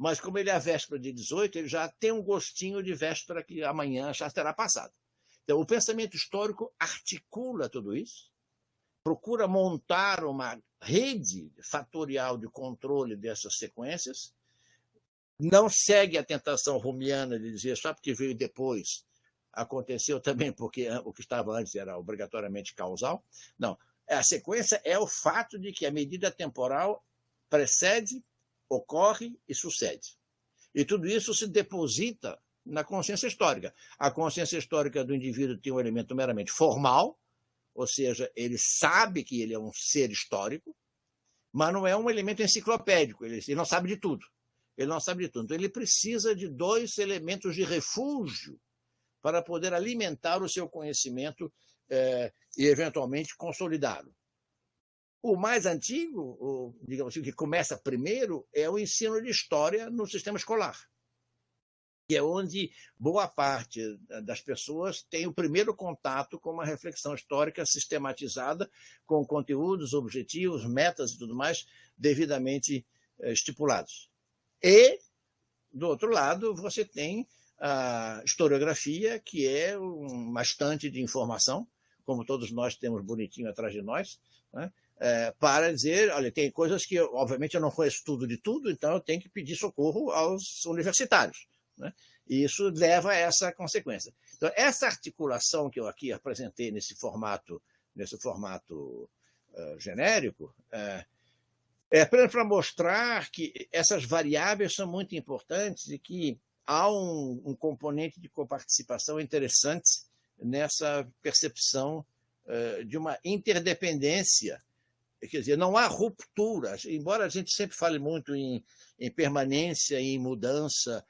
mas como ele é a véspera de 18, ele já tem um gostinho de véspera que amanhã já terá passado. Então, o pensamento histórico articula tudo isso, procura montar uma rede fatorial de controle dessas sequências, não segue a tentação rumiana de dizer só porque veio depois, aconteceu também porque o que estava antes era obrigatoriamente causal. Não, a sequência é o fato de que a medida temporal precede, ocorre e sucede. E tudo isso se deposita na consciência histórica. A consciência histórica do indivíduo tem um elemento meramente formal, ou seja, ele sabe que ele é um ser histórico, mas não é um elemento enciclopédico, ele não sabe de tudo. Ele não sabe de tudo. Então, ele precisa de dois elementos de refúgio para poder alimentar o seu conhecimento e, eventualmente, consolidá-lo. O mais antigo, digamos assim, que começa primeiro, é o ensino de história no sistema escolar, que é onde boa parte das pessoas tem o primeiro contato com uma reflexão histórica sistematizada, com conteúdos, objetivos, metas e tudo mais devidamente estipulados. E, do outro lado, você tem a historiografia, que é uma estante de informação, como todos nós temos bonitinho atrás de nós, né? Para dizer, olha, tem coisas que, obviamente, eu não conheço tudo de tudo, então eu tenho que pedir socorro aos universitários, né? E isso leva a essa consequência. Então, essa articulação que eu aqui apresentei nesse formato genérico, é para mostrar que essas variáveis são muito importantes e que há um componente de coparticipação interessante nessa percepção de uma interdependência. Quer dizer, não há ruptura, embora a gente sempre fale muito em permanência, em mudança,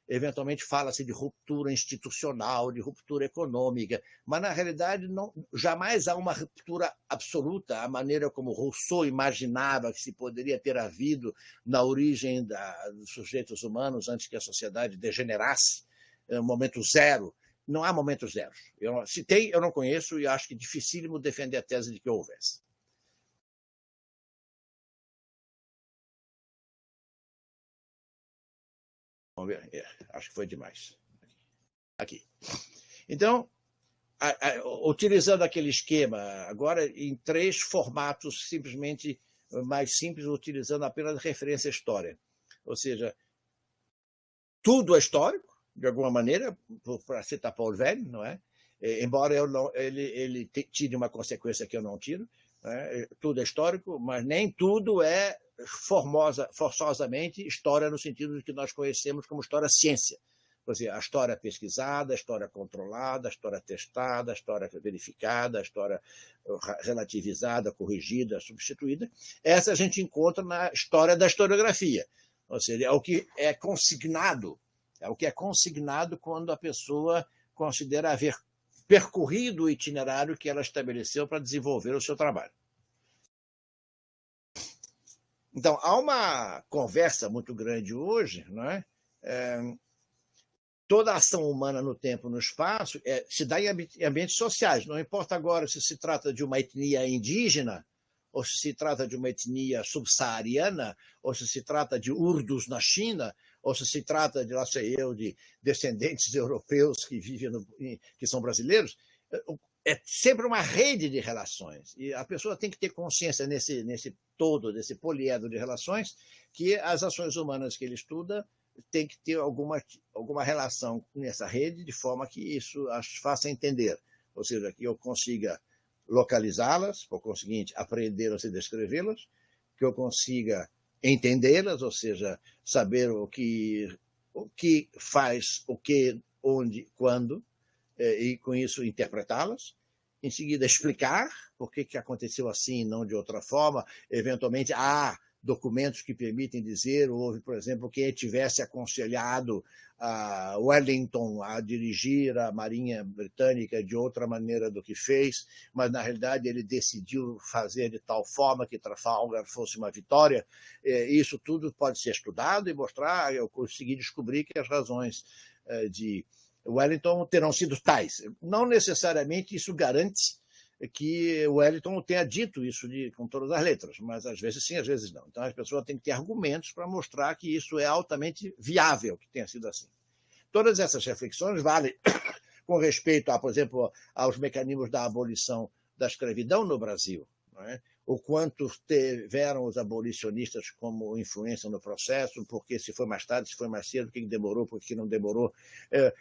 eventualmente fala-se de ruptura institucional, de ruptura econômica, mas na realidade jamais há uma ruptura absoluta, a maneira como Rousseau imaginava que se poderia ter havido na origem dos sujeitos humanos antes que a sociedade degenerasse, momento zero. Não há momento zero. Se tem, eu não conheço e acho que é dificílimo defender a tese de que houvesse. Vamos ver. Acho que foi demais. Aqui. Então, utilizando aquele esquema, agora em 3 formatos simplesmente mais simples, utilizando apenas a referência à história. Ou seja, tudo é histórico, de alguma maneira, para citar Paulo Verne, não é? Embora ele tire uma consequência que eu não tiro, né? Tudo é histórico, mas nem tudo é forçosamente história no sentido de que nós conhecemos como história-ciência. Ou seja, a história pesquisada, a história controlada, a história testada, a história verificada, a história relativizada, corrigida, substituída, essa a gente encontra na história da historiografia. Ou seja, é o que é consignado quando a pessoa considera haver percorrido o itinerário que ela estabeleceu para desenvolver o seu trabalho. Então, há uma conversa muito grande hoje, não é? Toda a ação humana no tempo e no espaço se dá em ambientes sociais. Não importa agora se se trata de uma etnia indígena, ou se se trata de uma etnia subsaariana, ou se se trata de urdos na China, ou se se trata de, lá sei eu, de descendentes europeus que vivem que são brasileiros. É sempre uma rede de relações. E a pessoa tem que ter consciência nesse todo, desse poliedro de relações, que as ações humanas que ele estuda tem que ter alguma relação nessa rede, de forma que isso as faça entender. Ou seja, que eu consiga localizá-las, por conseguinte, aprendê-las e descrevê-las, que eu consiga entendê-las, ou seja, saber o que faz, o que, onde, quando, e com isso interpretá-las. Em seguida, explicar por que aconteceu assim e não de outra forma. Eventualmente, há documentos que permitem dizer, houve, por exemplo, quem tivesse aconselhado a Wellington a dirigir a Marinha Britânica de outra maneira do que fez, mas, na realidade, ele decidiu fazer de tal forma que Trafalgar fosse uma vitória. Isso tudo pode ser estudado e mostrar, eu consegui descobrir que as razões de Wellington terão sido tais. Não necessariamente isso garante que Wellington tenha dito isso com todas as letras, mas às vezes sim, às vezes não. Então as pessoas têm que ter argumentos para mostrar que isso é altamente viável, que tenha sido assim. Todas essas reflexões valem com respeito, por exemplo, aos mecanismos da abolição da escravidão no Brasil, não é? O quanto tiveram os abolicionistas como influência no processo, porque se foi mais tarde, se foi mais cedo, por que demorou, por que não demorou,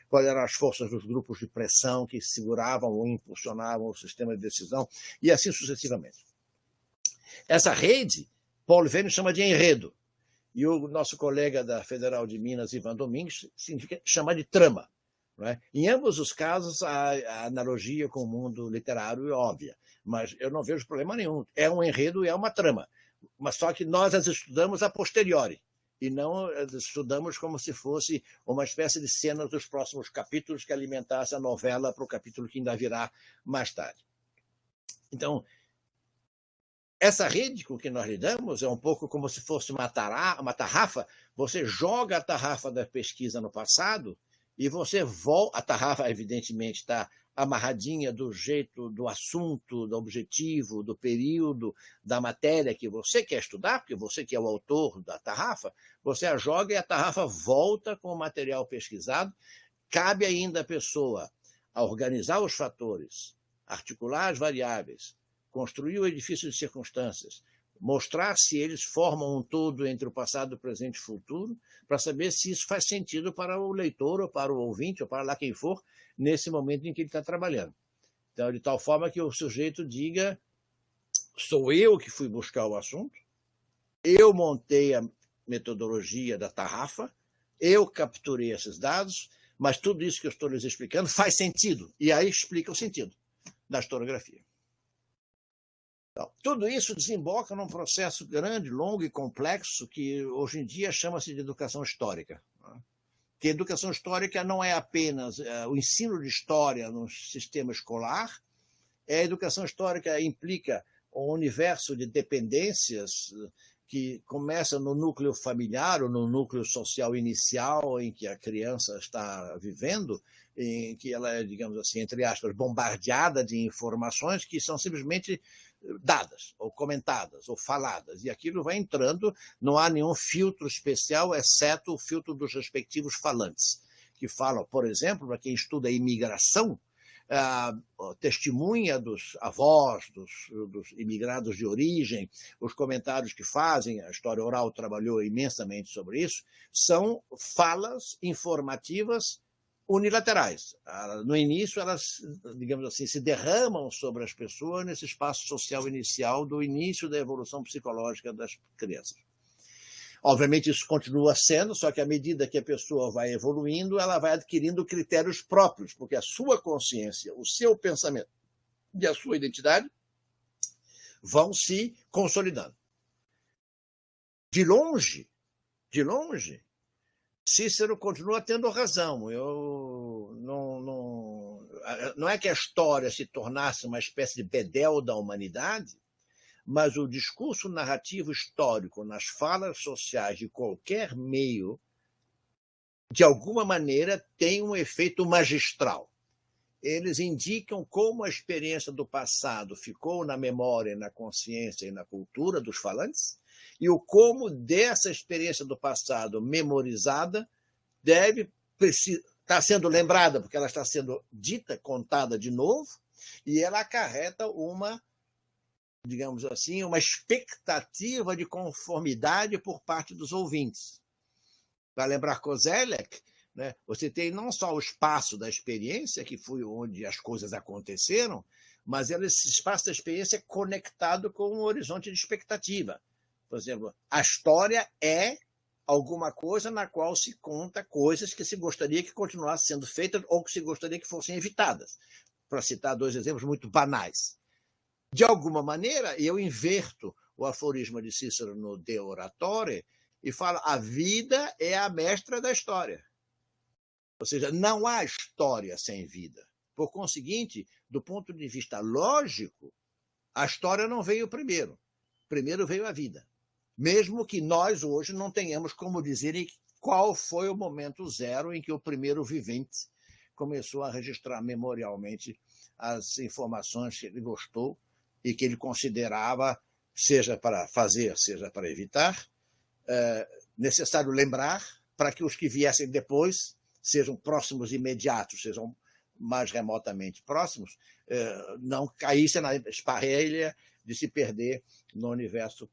quais eram as forças dos grupos de pressão que seguravam ou impulsionavam o sistema de decisão, e assim sucessivamente. Essa rede, Paulo Verne chama de enredo, e o nosso colega da Federal de Minas, Ivan Domingues, chama de trama. Não é? Em ambos os casos, a analogia com o mundo literário é óbvia, mas eu não vejo problema nenhum. É um enredo e é uma trama, mas só que nós as estudamos a posteriori, e não as estudamos como se fosse uma espécie de cenas dos próximos capítulos que alimentasse a novela para o capítulo que ainda virá mais tarde. Então, essa rede com que nós lidamos é um pouco como se fosse uma tarrafa. Você joga a tarrafa da pesquisa no passado e você volta. A tarrafa, evidentemente, está amarradinha do jeito do assunto, do objetivo, do período, da matéria que você quer estudar, porque você que é o autor da tarrafa, você a joga e a tarrafa volta com o material pesquisado. Cabe ainda à pessoa a organizar os fatores, articular as variáveis, construir o edifício de circunstâncias, mostrar se eles formam um todo entre o passado, o presente e o futuro, para saber se isso faz sentido para o leitor, ou para o ouvinte, ou para lá quem for, nesse momento em que ele está trabalhando. Então, de tal forma que o sujeito diga, sou eu que fui buscar o assunto, eu montei a metodologia da tarrafa, eu capturei esses dados, mas tudo isso que eu estou lhes explicando faz sentido, e aí explica o sentido da historiografia. Então, tudo isso desemboca num processo grande, longo e complexo que hoje em dia chama-se de educação histórica. Que a educação histórica não é apenas o ensino de história no sistema escolar, a educação histórica implica um universo de dependências que começa no núcleo familiar ou no núcleo social inicial em que a criança está vivendo, em que ela é, digamos assim, entre aspas, bombardeada de informações que são simplesmente dadas, ou comentadas, ou faladas, e aquilo vai entrando, não há nenhum filtro especial, exceto o filtro dos respectivos falantes, que falam, por exemplo, para quem estuda a imigração, testemunha dos avós, dos imigrados de origem, os comentários que fazem, a história oral trabalhou imensamente sobre isso, são falas informativas unilaterais. No início, elas, digamos assim, se derramam sobre as pessoas nesse espaço social inicial do início da evolução psicológica das crianças. Obviamente, isso continua sendo, só que à medida que a pessoa vai evoluindo, ela vai adquirindo critérios próprios, porque a sua consciência, o seu pensamento e a sua identidade vão se consolidando. De longe, Cícero continua tendo razão. Não é que a história se tornasse uma espécie de bedel da humanidade, mas o discurso narrativo histórico nas falas sociais de qualquer meio, de alguma maneira, tem um efeito magistral. Eles indicam como a experiência do passado ficou na memória, na consciência e na cultura dos falantes, e o como dessa experiência do passado memorizada está sendo lembrada, porque ela está sendo dita, contada de novo, e ela acarreta uma, digamos assim, uma expectativa de conformidade por parte dos ouvintes. Para lembrar Koselleck, né, você tem não só o espaço da experiência, que foi onde as coisas aconteceram, mas esse espaço da experiência é conectado com um horizonte de expectativa. Por exemplo, a história é alguma coisa na qual se conta coisas que se gostaria que continuassem sendo feitas ou que se gostaria que fossem evitadas. Para citar dois exemplos muito banais. De alguma maneira, eu inverto o aforismo de Cícero no De Oratore e falo: a vida é a mestra da história. Ou seja, não há história sem vida. Por conseguinte, do ponto de vista lógico, a história não veio primeiro. Primeiro veio a vida. Mesmo que nós hoje não tenhamos como dizer qual foi o momento zero em que o primeiro vivente começou a registrar memorialmente as informações que ele gostou e que ele considerava, seja para fazer, seja para evitar, necessário lembrar para que os que viessem depois, sejam próximos imediatos, sejam mais remotamente próximos, não caíssem na esparrelha de se perder no universo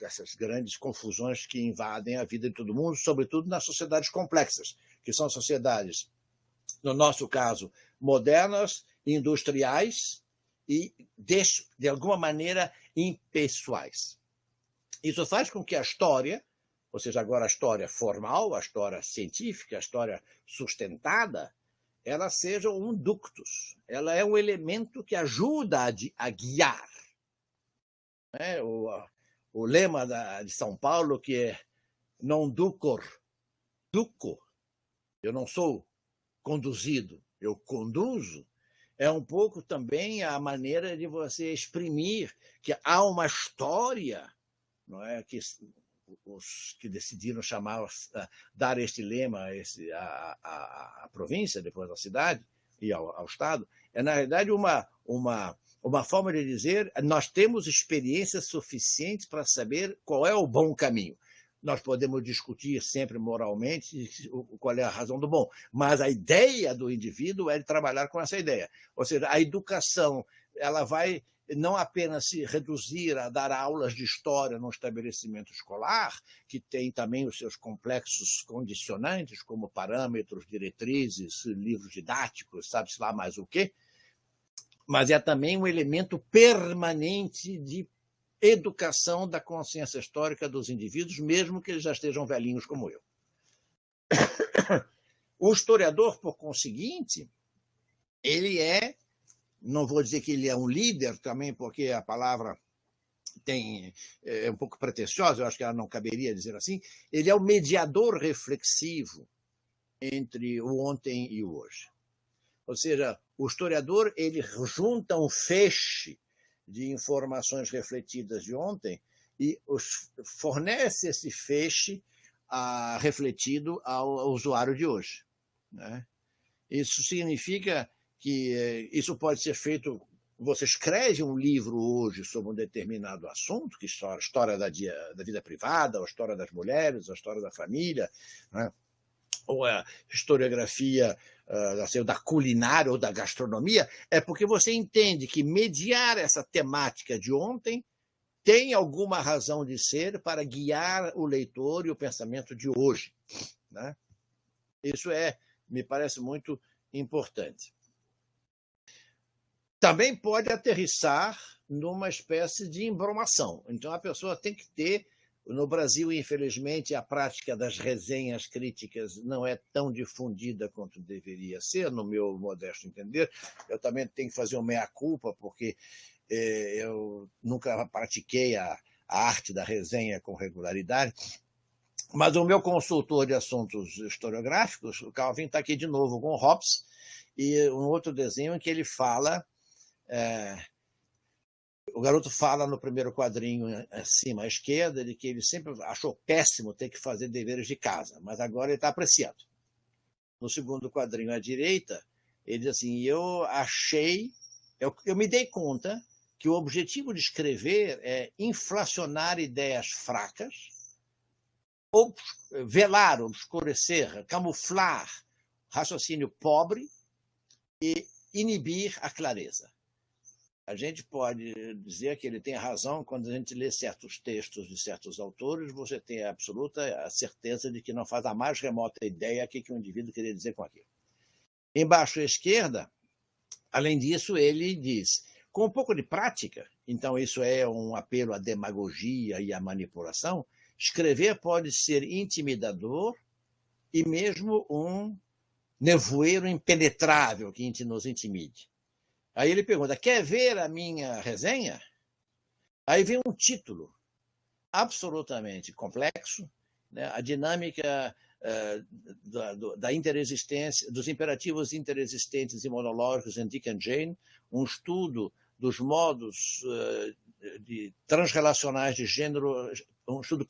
dessas grandes confusões que invadem a vida de todo mundo, sobretudo nas sociedades complexas, que são sociedades, no nosso caso, modernas, industriais e, de alguma maneira, impessoais. Isso faz com que a história, ou seja, agora a história formal, a história científica, a história sustentada, ela seja um ductus, ela é um elemento que ajuda a guiar. O lema de São Paulo, que é non ducor, duco, eu não sou conduzido, eu conduzo, é um pouco também a maneira de você exprimir que há uma história, não é, que os que decidiram dar este lema à província, depois à cidade e ao Estado, é, na realidade, uma forma de dizer: nós temos experiência suficiente para saber qual é o bom caminho. Nós podemos discutir sempre moralmente qual é a razão do bom, mas a ideia do indivíduo é de trabalhar com essa ideia. Ou seja, a educação ela vai não apenas se reduzir a dar aulas de história num estabelecimento escolar, que tem também os seus complexos condicionantes, como parâmetros, diretrizes, livros didáticos, sabe-se lá mais o quê, mas é também um elemento permanente de educação da consciência histórica dos indivíduos, mesmo que eles já estejam velhinhos como eu. O historiador, por conseguinte, ele é, não vou dizer que ele é um líder também, porque a palavra é um pouco pretensiosa, eu acho que ela não caberia dizer assim, ele é o mediador reflexivo entre o ontem e o hoje. Ou seja, o historiador ele junta um feixe de informações refletidas de ontem e fornece esse feixe refletido ao usuário de hoje. Né? Isso significa que isso pode ser feito. Você escreve um livro hoje sobre um determinado assunto, que é a história da vida privada, a história das mulheres, a história da família, né? Ou a historiografia da culinária ou da gastronomia, é porque você entende que mediar essa temática de ontem tem alguma razão de ser para guiar o leitor e o pensamento de hoje, né? Isso me parece muito importante. Também pode aterrissar numa espécie de embromação. Então, a pessoa tem que ter... No Brasil, infelizmente, a prática das resenhas críticas não é tão difundida quanto deveria ser, no meu modesto entender. Eu também tenho que fazer uma meia-culpa, porque eu nunca pratiquei a arte da resenha com regularidade. Mas o meu consultor de assuntos historiográficos, o Calvin, está aqui de novo com o Hobbes, e um outro desenho em que ele fala... O garoto fala no primeiro quadrinho, acima à esquerda, de que ele sempre achou péssimo ter que fazer deveres de casa, mas agora ele está apreciando. No segundo quadrinho à direita, ele diz assim, eu me dei conta que o objetivo de escrever é inflacionar ideias fracas, ou velar, obscurecer, camuflar raciocínio pobre e inibir a clareza. A gente pode dizer que ele tem razão quando a gente lê certos textos de certos autores, você tem a absoluta certeza de que não faz a mais remota ideia o que um indivíduo queria dizer com aquilo. Embaixo à esquerda, além disso, ele diz, com um pouco de prática, então isso é um apelo à demagogia e à manipulação, escrever pode ser intimidador e mesmo um nevoeiro impenetrável que nos intimide. Aí ele pergunta, quer ver a minha resenha? Aí vem um título absolutamente complexo, né? A dinâmica da interexistência, dos imperativos interexistentes e monológicos em Dick and Jane, um estudo dos modos transrelacionais de gênero, um estudo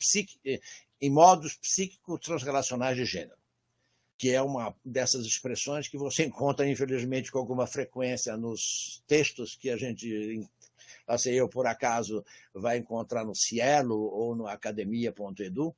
em modos psíquico-transrelacionais de gênero, que é uma dessas expressões que você encontra, infelizmente, com alguma frequência nos textos que a gente, assim, eu, por acaso, vai encontrar no Cielo ou no academia.edu.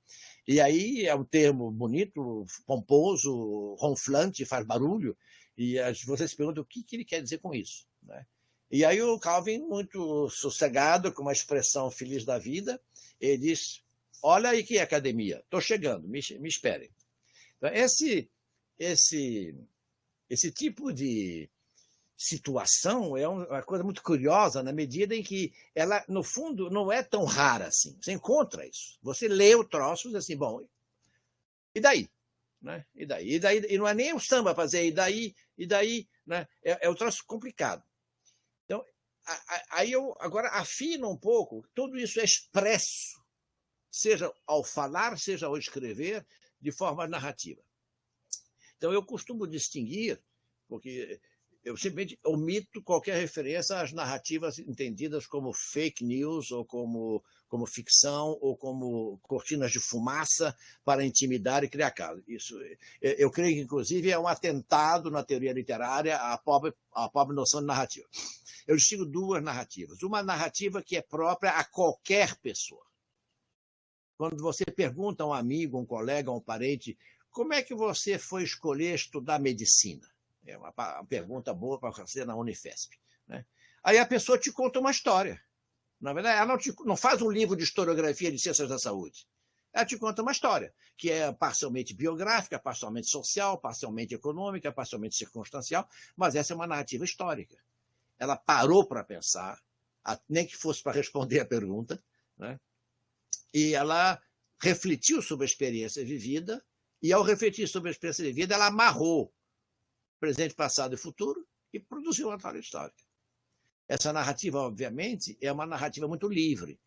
E aí é um termo bonito, pomposo, ronflante, faz barulho, e você se pergunta o que ele quer dizer com isso, né? E aí o Calvin, muito sossegado, com uma expressão feliz da vida, ele diz, olha aí que é academia, estou chegando, me esperem. Então, esse tipo de situação é uma coisa muito curiosa na medida em que ela, no fundo, não é tão rara assim. Você encontra isso. Você lê o troço e diz assim, bom, e daí? Né? E daí? E não é nem o samba fazer e daí, né? É um troço complicado. Então, aí eu agora afino um pouco, tudo isso é expresso, seja ao falar, seja ao escrever, de forma narrativa. Então, eu costumo distinguir, porque eu simplesmente omito qualquer referência às narrativas entendidas como fake news, ou como ficção, ou como cortinas de fumaça para intimidar e criar caso. Isso, eu creio que, inclusive, é um atentado na teoria literária à pobre noção de narrativa. Eu distingo duas narrativas. Uma narrativa que é própria a qualquer pessoa. Quando você pergunta a um amigo, um colega, um parente, como é que você foi escolher estudar medicina? É uma pergunta boa para fazer na Unifesp, né? Aí a pessoa te conta uma história. Na verdade, ela não faz um livro de historiografia de ciências da saúde. Ela te conta uma história, que é parcialmente biográfica, parcialmente social, parcialmente econômica, parcialmente circunstancial, mas essa é uma narrativa histórica. Ela parou para pensar, nem que fosse para responder a pergunta, né? E ela refletiu sobre a experiência vivida, e ao refletir sobre a experiência vivida, ela amarrou presente, passado e futuro e produziu uma história histórica. Essa narrativa, obviamente, é uma narrativa muito livre.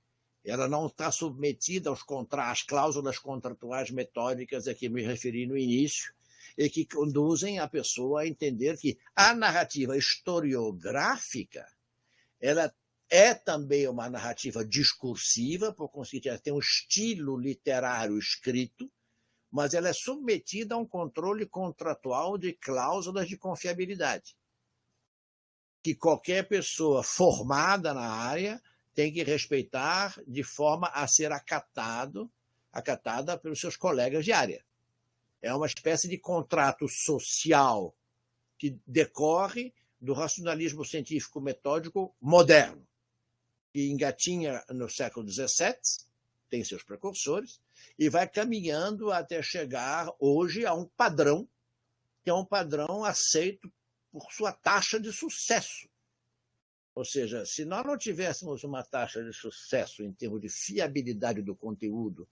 Ela não está submetida às cláusulas contratuais metódicas a que me referi no início, e que conduzem a pessoa a entender que a narrativa historiográfica ela é também uma narrativa discursiva, por conseguinte, ela tem um estilo literário escrito, mas ela é submetida a um controle contratual de cláusulas de confiabilidade, que qualquer pessoa formada na área tem que respeitar de forma a ser acatada pelos seus colegas de área. É uma espécie de contrato social que decorre do racionalismo científico metódico moderno, que engatinha no século XVII, tem seus precursores, e vai caminhando até chegar hoje a um padrão, que é um padrão aceito por sua taxa de sucesso. Ou seja, se nós não tivéssemos uma taxa de sucesso em termos de fiabilidade do conteúdo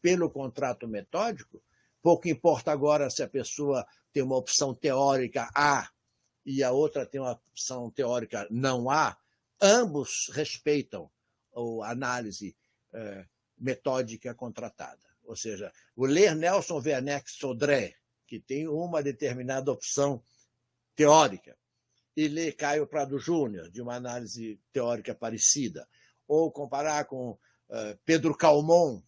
pelo contrato metódico, pouco importa agora se a pessoa tem uma opção teórica A e a outra tem uma opção teórica não A, ambos respeitam a análise metódica contratada. Ou seja, o ler Nelson Werneck Sodré, que tem uma determinada opção teórica, e ler Caio Prado Júnior, de uma análise teórica parecida, ou comparar com Pedro Calmon,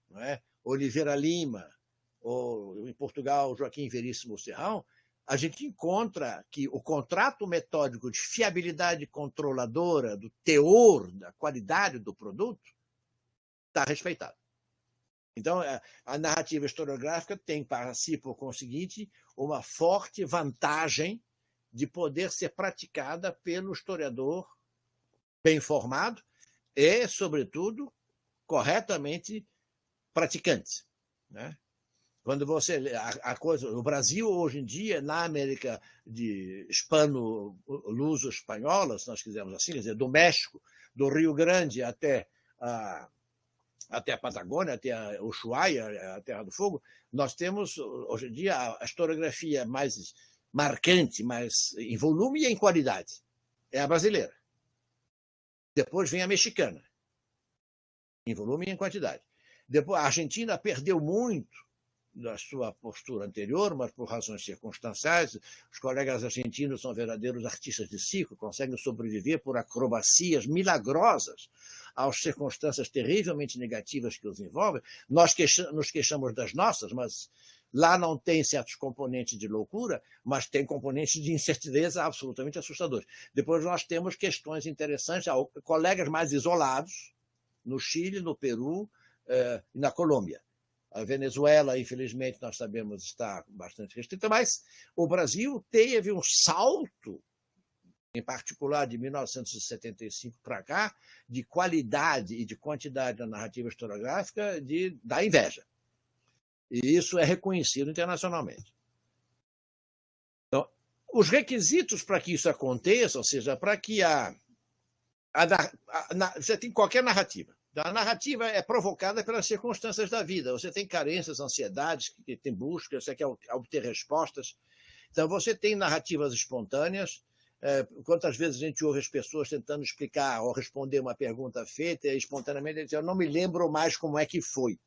não é? Oliveira Lima, ou em Portugal, Joaquim Veríssimo Serrão, a gente encontra que o contrato metódico de fiabilidade controladora, do teor, da qualidade do produto, está respeitado. Então, a narrativa historiográfica tem para si, por conseguinte, uma forte vantagem de poder ser praticada pelo historiador bem formado e, sobretudo, corretamente praticante, né? Quando você lê o Brasil hoje em dia, na América de hispano-luso-espanhola, se nós quisermos assim, quer dizer, do México, do Rio Grande até a Patagônia, até a Ushuaia, a Terra do Fogo, nós temos, hoje em dia, a historiografia mais marcante, mais em volume e em qualidade. É a brasileira. Depois vem a mexicana, em volume e em quantidade. Depois, a Argentina perdeu muito da sua postura anterior, mas por razões circunstanciais. Os colegas argentinos são verdadeiros artistas de circo, conseguem sobreviver por acrobacias milagrosas às circunstâncias terrivelmente negativas que os envolvem. Nós nos queixamos das nossas, mas lá não tem certos componentes de loucura, mas tem componentes de incerteza absolutamente assustadores. Depois nós temos questões interessantes, colegas mais isolados, no Chile, no Peru e na Colômbia. A Venezuela, infelizmente, nós sabemos, está bastante restrita, mas o Brasil teve um salto, em particular de 1975 para cá, de qualidade e de quantidade da narrativa historiográfica da inveja. E isso é reconhecido internacionalmente. Então, os requisitos para que isso aconteça, ou seja, para que você tem qualquer narrativa. A narrativa é provocada pelas circunstâncias da vida. Você tem carências, ansiedades, tem buscas, você quer obter respostas. Então, você tem narrativas espontâneas. Quantas vezes a gente ouve as pessoas tentando explicar ou responder uma pergunta feita e espontaneamente dizem, eu não me lembro mais como é que foi,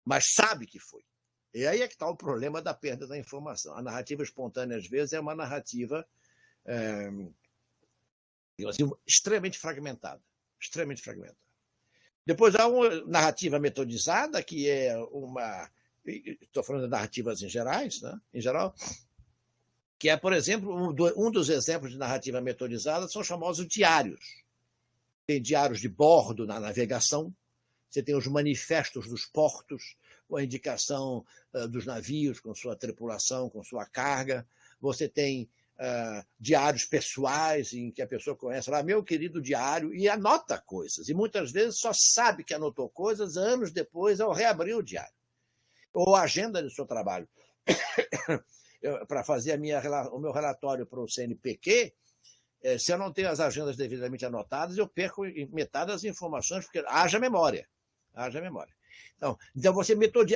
mas sabe que foi. E aí é que está o problema da perda da informação. A narrativa espontânea, às vezes, é uma narrativa assim, extremamente fragmentada. Extremamente fragmentada. Depois há uma narrativa metodizada, que é estou falando de narrativas em geral, que é, por exemplo, um dos exemplos de narrativa metodizada são os famosos diários. Tem diários de bordo na navegação, você tem os manifestos dos portos, com a indicação dos navios, com sua tripulação, com sua carga, você tem diários pessoais em que a pessoa conhece lá, meu querido diário, e anota coisas. E muitas vezes só sabe que anotou coisas anos depois ao reabrir o diário. Ou a agenda do seu trabalho. Para fazer o meu relatório para o CNPq, se eu não tenho as agendas devidamente anotadas, eu perco metade das informações, porque haja memória. Haja memória. Então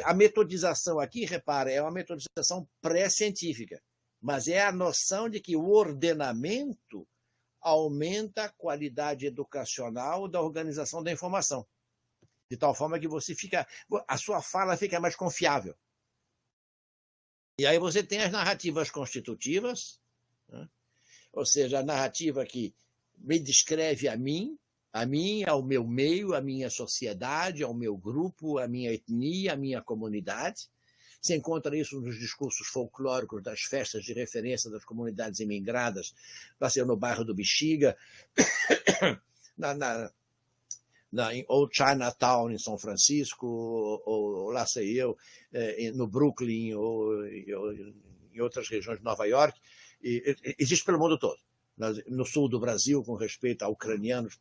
a metodização aqui, repara, é uma metodização pré-científica. Mas é a noção de que o ordenamento aumenta a qualidade educacional da organização da informação. De tal forma que a sua fala fica mais confiável. E aí você tem as narrativas constitutivas, né? Ou seja, a narrativa que me descreve a mim, ao meu meio, à minha sociedade, ao meu grupo, à minha etnia, à minha comunidade. Você encontra isso nos discursos folclóricos das festas de referência das comunidades imigradas, passeio no bairro do Bexiga, em Old Chinatown, em São Francisco, ou lá sei eu, no Brooklyn, ou em outras regiões de Nova York. existe pelo mundo todo. No sul do Brasil, com respeito a ucranianos,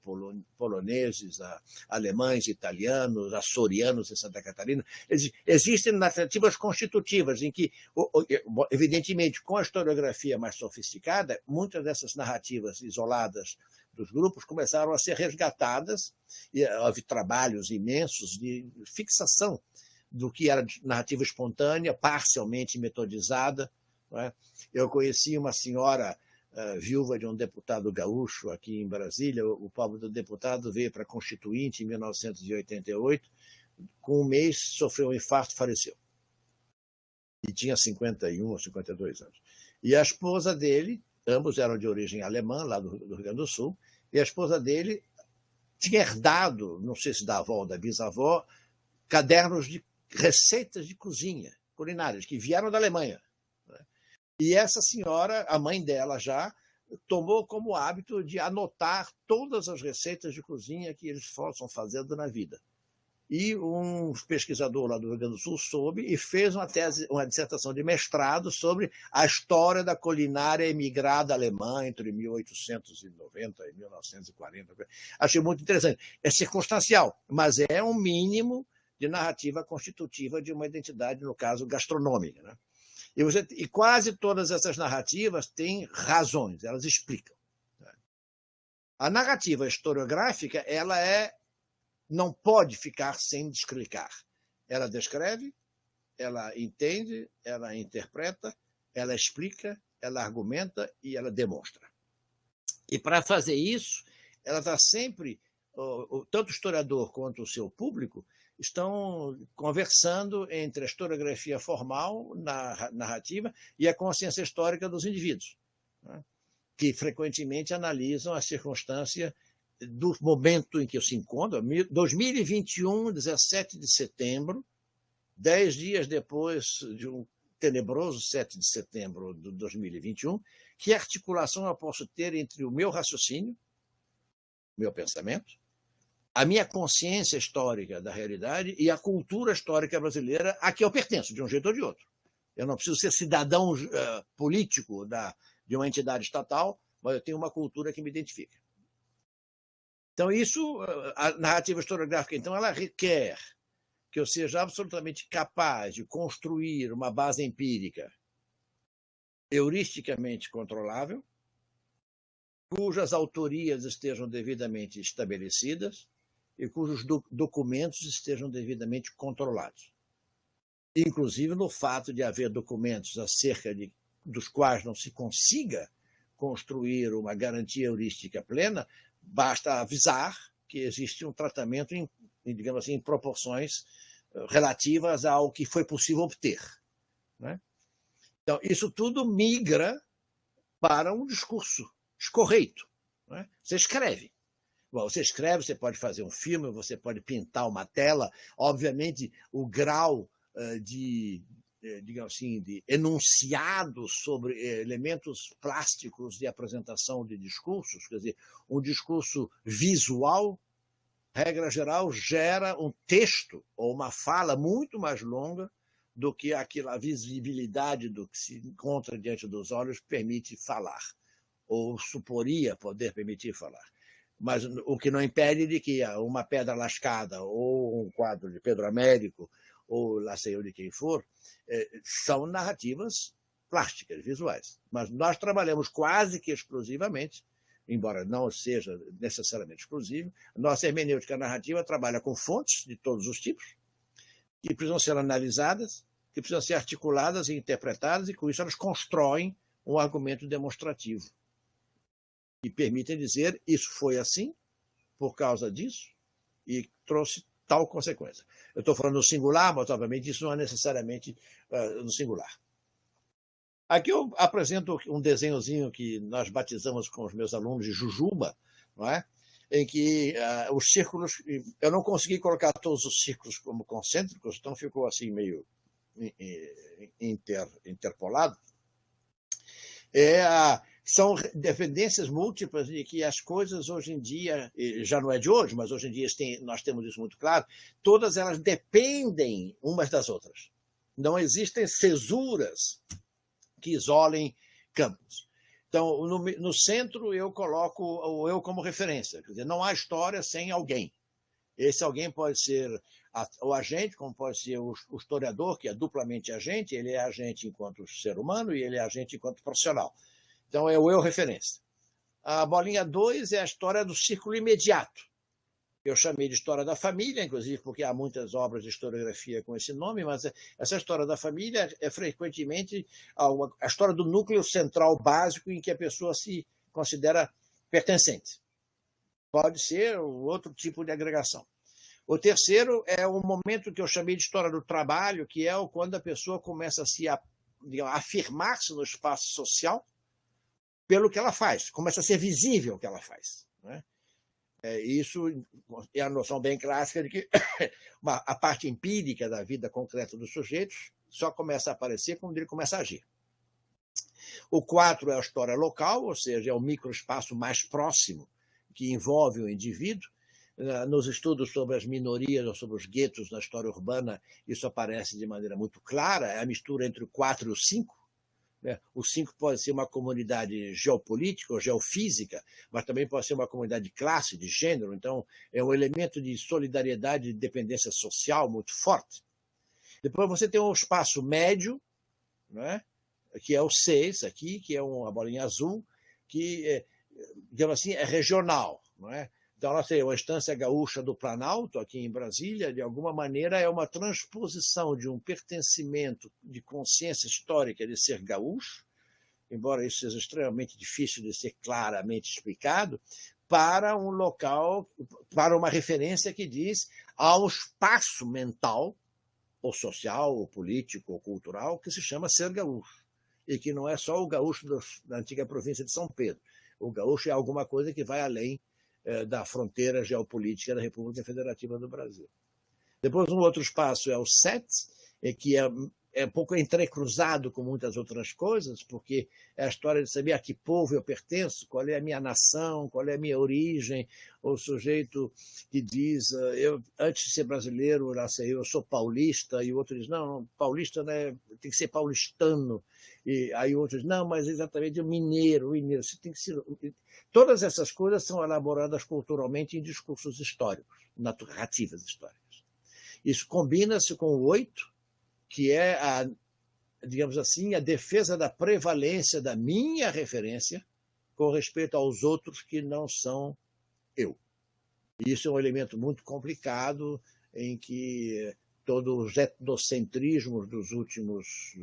poloneses, a alemães, italianos, açorianos em Santa Catarina, existem narrativas constitutivas em que, evidentemente, com a historiografia mais sofisticada, muitas dessas narrativas isoladas dos grupos começaram a ser resgatadas, e houve trabalhos imensos de fixação do que era narrativa espontânea, parcialmente metodizada. Não é? Eu conheci uma senhora viúva de um deputado gaúcho aqui em Brasília. O pobre do deputado veio para a Constituinte em 1988, com um mês sofreu um infarto e faleceu. E tinha 51 ou 52 anos. E a esposa dele, ambos eram de origem alemã, lá do Rio Grande do Sul, e a esposa dele tinha herdado, não sei se da avó ou da bisavó, cadernos de receitas de cozinha, culinárias, que vieram da Alemanha. E essa senhora, a mãe dela já, tomou como hábito de anotar todas as receitas de cozinha que eles fossem fazendo na vida. E um pesquisador lá do Rio Grande do Sul soube e fez uma dissertação de mestrado sobre a história da culinária emigrada alemã entre 1890 e 1940. Achei muito interessante. É circunstancial, mas é um mínimo de narrativa constitutiva de uma identidade, no caso, gastronômica, né? E quase todas essas narrativas têm razões, elas explicam. A narrativa historiográfica, ela não pode ficar sem explicar. Ela descreve, ela entende, ela interpreta, ela explica, ela argumenta e ela demonstra. E para fazer isso, ela está sempre, tanto o historiador quanto o seu público, estão conversando entre a historiografia formal, narrativa, e a consciência histórica dos indivíduos, né? Que frequentemente analisam a circunstância do momento em que se encontra. 2021, 17 de setembro, 10 dias depois de um tenebroso 7 de setembro de 2021, que articulação eu posso ter entre o meu raciocínio, meu pensamento, a minha consciência histórica da realidade e a cultura histórica brasileira a que eu pertenço, de um jeito ou de outro. Eu não preciso ser cidadão político de uma entidade estatal, mas eu tenho uma cultura que me identifica. Então, a narrativa historiográfica, então, ela requer que eu seja absolutamente capaz de construir uma base empírica heuristicamente controlável, cujas autorias estejam devidamente estabelecidas, e cujos documentos estejam devidamente controlados. Inclusive no fato de haver documentos acerca dos quais não se consiga construir uma garantia heurística plena, basta avisar que existe um tratamento digamos assim, em proporções relativas ao que foi possível obter, né? Então, isso tudo migra para um discurso escorreito, né? Você escreve. Bom, você escreve, você pode fazer um filme, você pode pintar uma tela. Obviamente, o grau digamos assim, de enunciado sobre elementos plásticos de apresentação de discursos, quer dizer, um discurso visual, regra geral, gera um texto ou uma fala muito mais longa do que a visibilidade do que se encontra diante dos olhos permite falar, ou suporia poder permitir falar. Mas o que não impede de que uma pedra lascada ou um quadro de Pedro Américo ou lá sei eu de quem for, são narrativas plásticas, visuais. Mas nós trabalhamos quase que exclusivamente, embora não seja necessariamente exclusivo, nossa hermenêutica narrativa trabalha com fontes de todos os tipos, que precisam ser analisadas, que precisam ser articuladas e interpretadas, e com isso elas constroem um argumento demonstrativo e permitem dizer isso foi assim, por causa disso, e trouxe tal consequência. Eu estou falando no singular, mas obviamente isso não é necessariamente no singular. Aqui eu apresento um desenhozinho que nós batizamos com os meus alunos de Jujuba, não é? Em que os círculos, eu não consegui colocar todos os círculos como concêntricos, então ficou assim meio interpolado. São dependências múltiplas de que as coisas hoje em dia, já não é de hoje, mas hoje em dia nós temos isso muito claro, todas elas dependem umas das outras. Não existem cesuras que isolem campos. Então, no centro, eu coloco o eu como referência. Quer dizer, não há história sem alguém. Esse alguém pode ser o agente, como pode ser o historiador, que é duplamente agente. Ele é agente enquanto ser humano e ele é agente enquanto profissional. Então, é o eu referência. A bolinha 2 é a história do círculo imediato. Eu chamei de história da família, inclusive porque há muitas obras de historiografia com esse nome, mas essa história da família é frequentemente a história do núcleo central básico em que a pessoa se considera pertencente. Pode ser outro tipo de agregação. O terceiro é o momento que eu chamei de história do trabalho, que é quando a pessoa começa a se afirmar-se no espaço social pelo que ela faz, começa a ser visível o que ela faz, né? Isso é a noção bem clássica de que a parte empírica da vida concreta dos sujeitos só começa a aparecer quando ele começa a agir. O 4 é a história local, ou seja, é o microespaço mais próximo que envolve o indivíduo. Nos estudos sobre as minorias ou sobre os guetos na história urbana, isso aparece de maneira muito clara, é a mistura entre o 4 e o 5. O 5 pode ser uma comunidade geopolítica ou geofísica, mas também pode ser uma comunidade de classe, de gênero. Então, é um elemento de solidariedade e dependência social muito forte. Depois você tem um espaço médio, né, que é o 6 aqui, que é uma bolinha azul, que, digamos assim, é regional, não é? Então, nós temos a Estância Gaúcha do Planalto, aqui em Brasília, de alguma maneira é uma transposição de um pertencimento de consciência histórica de ser gaúcho, embora isso seja extremamente difícil de ser claramente explicado, para um local, para uma referência que diz há um espaço mental, ou social, ou político, ou cultural, que se chama ser gaúcho, e que não é só o gaúcho da antiga província de São Pedro. O gaúcho é alguma coisa que vai além da fronteira geopolítica da República Federativa do Brasil. Depois, um outro espaço é o 7, que é um pouco entrecruzado com muitas outras coisas, porque é a história de saber a que povo eu pertenço, qual é a minha nação, qual é a minha origem. O sujeito que diz, antes de ser brasileiro, eu sou paulista, e o outro diz, não, paulista, né, tem que ser paulistano. E aí o outro diz, não, mas exatamente o mineiro, você tem que ser... Todas essas coisas são elaboradas culturalmente em discursos históricos, narrativas históricas. Isso combina-se com o 8, que é, digamos assim, a defesa da prevalência da minha referência com respeito aos outros que não são eu. Isso é um elemento muito complicado em que todos os etnocentrismos dos últimos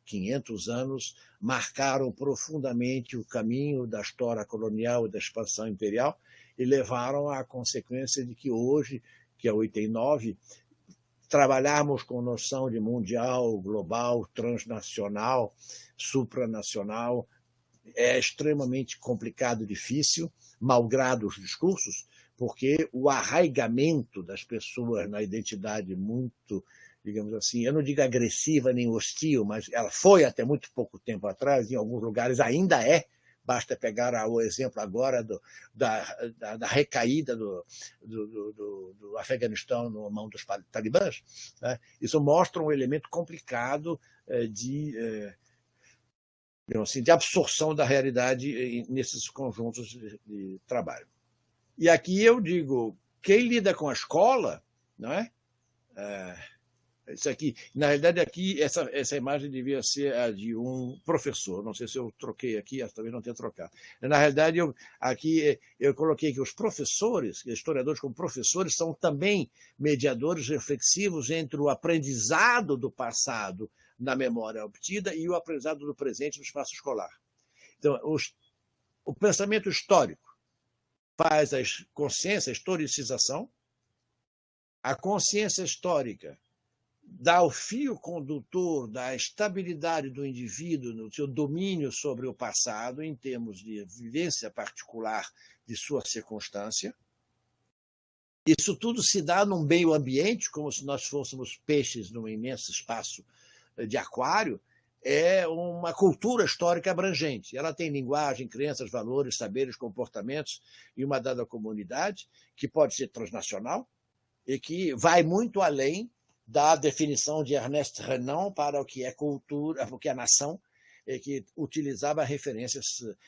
500 anos marcaram profundamente o caminho da história colonial e da expansão imperial e levaram à consequência de que hoje, que é 89, trabalharmos com noção de mundial, global, transnacional, supranacional, é extremamente complicado e difícil, malgrado os discursos, porque o arraigamento das pessoas na identidade muito, digamos assim, eu não digo agressiva nem hostil, mas ela foi até muito pouco tempo atrás, em alguns lugares ainda é. Basta pegar o exemplo agora da recaída do Afeganistão na mão dos talibãs, né? Isso mostra um elemento complicado de absorção da realidade nesses conjuntos de trabalho. E aqui eu digo, quem lida com a escola, não é? Isso aqui, na realidade, aqui essa imagem devia ser a de um professor. Não sei se eu troquei aqui, talvez não tenha trocado. Na realidade, aqui eu coloquei que os professores, historiadores como professores, são também mediadores reflexivos entre o aprendizado do passado na memória obtida e o aprendizado do presente no espaço escolar. Então, o pensamento histórico faz a consciência, a historicização, a consciência histórica dá o fio condutor da estabilidade do indivíduo no seu domínio sobre o passado, em termos de vivência particular de sua circunstância. Isso tudo se dá num meio ambiente, como se nós fôssemos peixes num imenso espaço de aquário. É uma cultura histórica abrangente. Ela tem linguagem, crenças, valores, saberes, comportamentos e uma dada comunidade, que pode ser transnacional e que vai muito além da definição de Ernest Renan para o que é cultura, o que é nação, que utilizava referências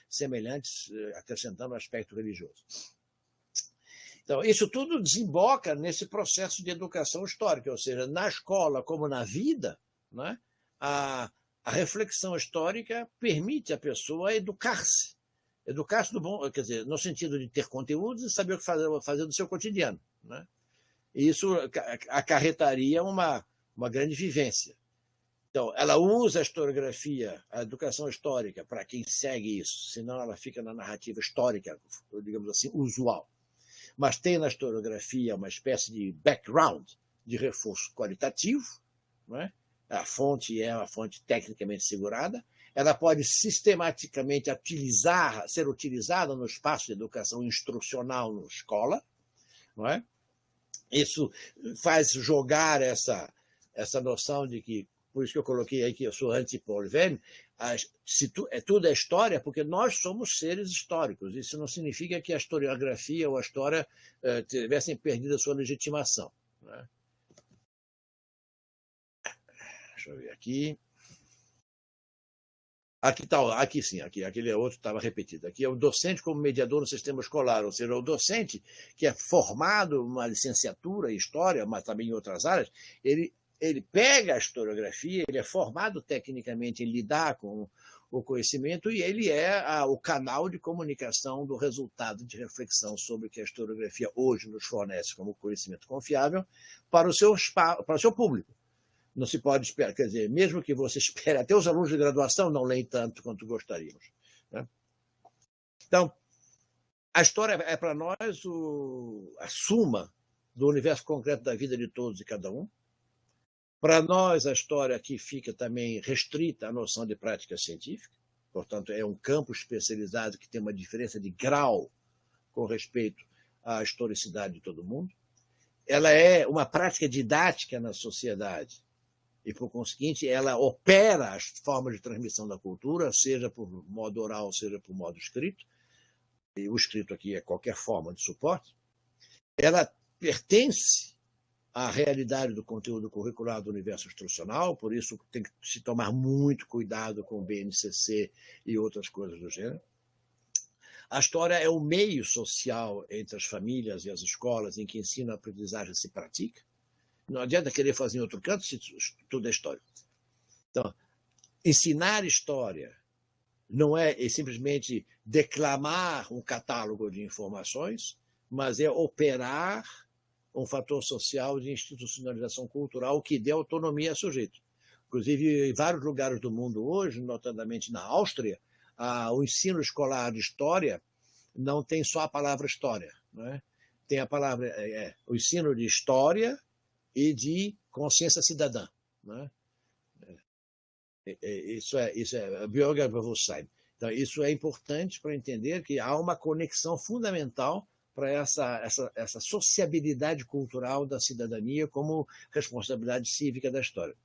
semelhantes, acrescentando o aspecto religioso. Então, isso tudo desemboca nesse processo de educação histórica, ou seja, na escola como na vida, né, a reflexão histórica permite à pessoa educar-se. Educar-se quer dizer, no sentido de ter conteúdos e saber o que fazer do seu cotidiano, né? E isso acarretaria uma grande vivência. Então, ela usa a historiografia, a educação histórica, para quem segue isso, senão ela fica na narrativa histórica, digamos assim, usual. Mas tem na historiografia uma espécie de background, de reforço qualitativo, não é? A fonte é uma fonte tecnicamente segurada, ela pode sistematicamente ser utilizada no espaço de educação instrucional na escola, não é? Isso faz jogar essa noção de que, por isso que eu coloquei aí que eu sou anti-Paul Venn, tudo é história, porque nós somos seres históricos. Isso não significa que a historiografia ou a história tivessem perdido a sua legitimação, né? Deixa eu ver aqui. Aqui sim, aquele outro estava repetido. Aqui é o docente como mediador no sistema escolar, ou seja, o docente que é formado em uma licenciatura em História, mas também em outras áreas, ele pega a historiografia, ele é formado tecnicamente em lidar com o conhecimento e ele é o canal de comunicação do resultado de reflexão sobre o que a historiografia hoje nos fornece como conhecimento confiável para o seu público. Não se pode esperar, quer dizer, mesmo que você espere, até os alunos de graduação não leem tanto quanto gostaríamos, né? Então, a história é para nós a suma do universo concreto da vida de todos e cada um. Para nós, a história aqui fica também restrita à noção de prática científica, portanto, é um campo especializado que tem uma diferença de grau com respeito à historicidade de todo mundo. Ela é uma prática didática na sociedade e, por conseguinte, ela opera as formas de transmissão da cultura, seja por modo oral, seja por modo escrito, e o escrito aqui é qualquer forma de suporte. Ela pertence à realidade do conteúdo curricular do universo instrucional, por isso tem que se tomar muito cuidado com o BNCC e outras coisas do gênero. A história é o meio social entre as famílias e as escolas em que ensino e aprendizagem se pratica. Não adianta querer fazer em outro canto se tudo é história. Então, ensinar história não é simplesmente declamar um catálogo de informações, mas é operar um fator social de institucionalização cultural que dê autonomia ao sujeito. Inclusive, em vários lugares do mundo hoje, notadamente na Áustria, o ensino escolar de história não tem só a palavra história, né? Tem a palavra, o ensino de história e de consciência cidadã, né? Isso é Bürgerbewusstsein. Então, isso é importante para entender que há uma conexão fundamental para essa sociabilidade cultural da cidadania como responsabilidade cívica da história.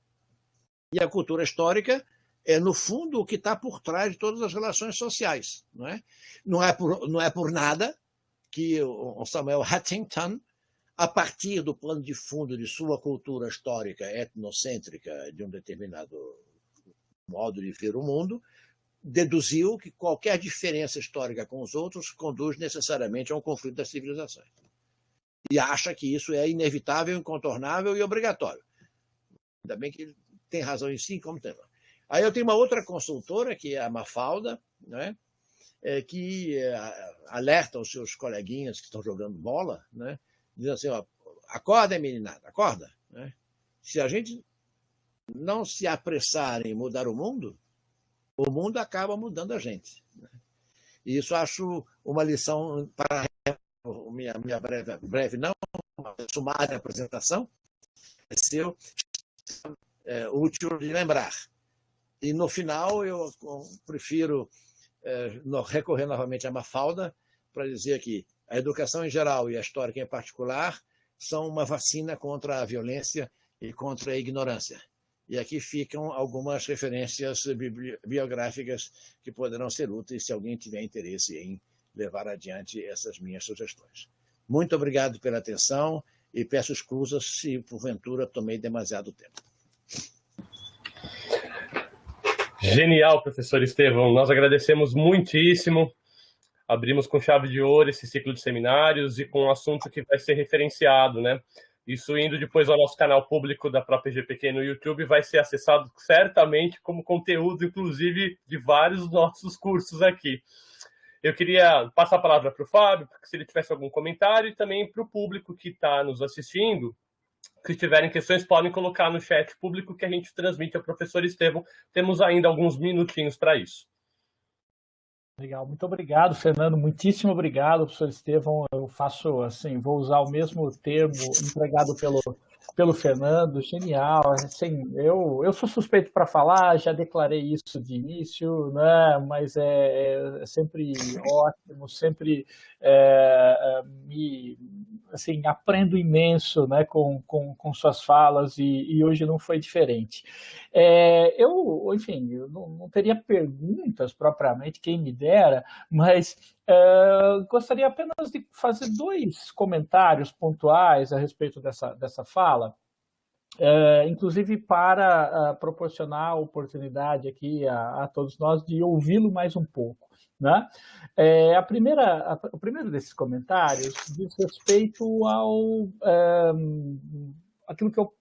E a cultura histórica é, no fundo, o que está por trás de todas as relações sociais, não é? Não é por nada que o Samuel Huntington, a partir do plano de fundo de sua cultura histórica etnocêntrica de um determinado modo de ver o mundo, deduziu que qualquer diferença histórica com os outros conduz necessariamente a um conflito das civilizações. E acha que isso é inevitável, incontornável e obrigatório. Ainda bem que ele tem razão em si, como tem. Aí eu tenho uma outra consultora, que é a Mafalda, né, que alerta os seus coleguinhas que estão jogando bola, né, diz assim, ó, acorda, meninada, acorda, né? Se a gente não se apressar em mudar o mundo acaba mudando a gente, né? E isso acho uma lição para minha breve não, uma sumária apresentação, útil de lembrar. E no final eu prefiro recorrer novamente à Mafalda para dizer que a educação em geral e a história em particular são uma vacina contra a violência e contra a ignorância. E aqui ficam algumas referências biográficas que poderão ser úteis se alguém tiver interesse em levar adiante essas minhas sugestões. Muito obrigado pela atenção e peço escusas se, porventura, tomei demasiado tempo. Genial, professor Estevão. Nós agradecemos muitíssimo. Abrimos com chave de ouro esse ciclo de seminários e com um assunto que vai ser referenciado, né? Isso indo depois ao nosso canal público da própria GPQ no YouTube, vai ser acessado certamente como conteúdo, inclusive, de vários dos nossos cursos aqui. Eu queria passar a palavra para o Fábio, porque se ele tivesse algum comentário, e também para o público que está nos assistindo, que tiverem questões, podem colocar no chat público que a gente transmite ao professor Estevão. Temos ainda alguns minutinhos para isso. Legal, muito obrigado, Fernando, muitíssimo obrigado, professor Estevão. Eu faço assim, vou usar o mesmo termo empregado pelo Fernando, genial. Assim, eu sou suspeito para falar, já declarei isso de início, né? Mas é sempre ótimo, sempre assim, aprendo imenso, né, com suas falas e hoje não foi diferente. Enfim, eu não teria perguntas propriamente, quem me dera, mas gostaria apenas de fazer 2 comentários pontuais a respeito dessa fala, inclusive para proporcionar a oportunidade aqui a todos nós de ouvi-lo mais um pouco. Né? O primeiro desses comentários diz respeito aquilo que eu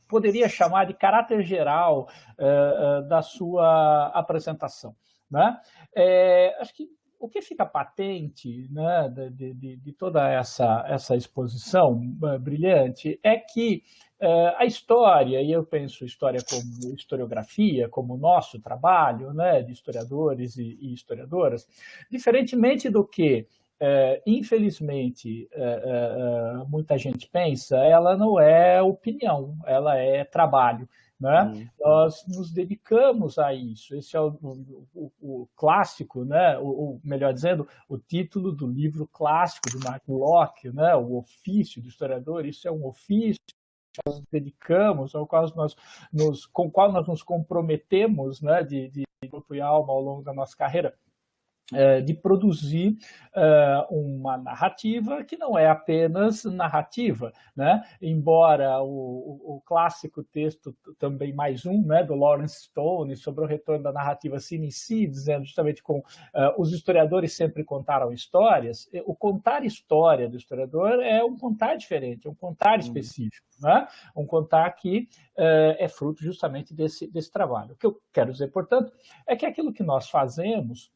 poderia chamar de caráter geral da sua apresentação. Né? Acho que o que fica patente, né, de toda essa exposição brilhante é que a história, e eu penso história como historiografia, como o nosso trabalho, né, de historiadores e historiadoras, diferentemente do que infelizmente muita gente pensa, ela não é opinião, ela é trabalho. Né? Nós nos dedicamos a isso. Esse é o clássico, né? Melhor dizendo, o título do livro clássico de Mark Locke, né? O ofício do historiador. Isso é um ofício que nós nos dedicamos, com o qual nós nos comprometemos, né? de corpo e alma ao longo da nossa carreira, de produzir uma narrativa que não é apenas narrativa, né? Embora o clássico texto, também mais um, né, do Lawrence Stone, sobre o retorno da narrativa se inicie, dizendo justamente com os historiadores sempre contaram histórias, o contar história do historiador é um contar diferente, é um contar específico, né? Um contar que é fruto justamente desse trabalho. O que eu quero dizer, portanto, é que aquilo que nós fazemos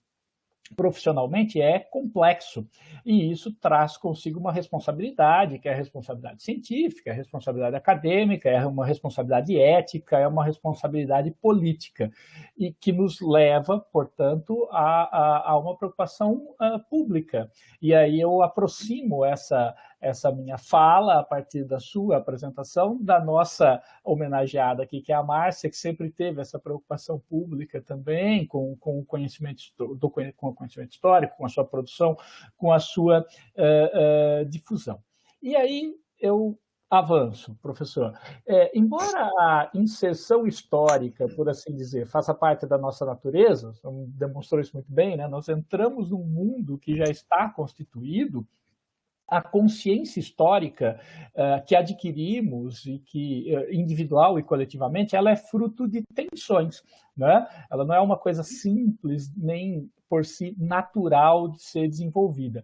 profissionalmente é complexo, e isso traz consigo uma responsabilidade, que é a responsabilidade científica, a responsabilidade acadêmica, é uma responsabilidade ética, é uma responsabilidade política, e que nos leva, portanto, a uma preocupação pública. E aí eu aproximo essa minha fala, a partir da sua apresentação, da nossa homenageada aqui, que é a Márcia, que sempre teve essa preocupação pública também, com o conhecimento histórico, com a sua produção, com a sua difusão. E aí eu avanço, professor. Embora a inserção histórica, por assim dizer, faça parte da nossa natureza, demonstrou isso muito bem, né? Nós entramos num mundo que já está constituído, a consciência histórica que adquirimos, e que individual e coletivamente, ela é fruto de tensões, né? Ela não é uma coisa simples, nem por si natural de ser desenvolvida.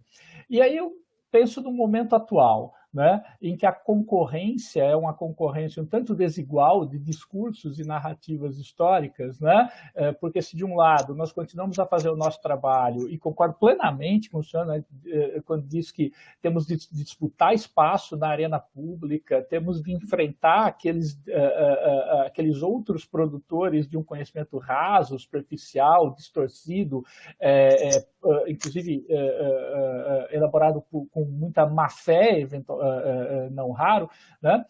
E aí eu penso no momento atual, né, em que a concorrência é uma concorrência um tanto desigual de discursos e narrativas históricas, né, porque se de um lado nós continuamos a fazer o nosso trabalho, e concordo plenamente com o senhor, né, quando diz que temos de disputar espaço na arena pública, temos de enfrentar aqueles outros produtores de um conhecimento raso, superficial, distorcido, inclusive elaborado com muita má-fé, não raro, né?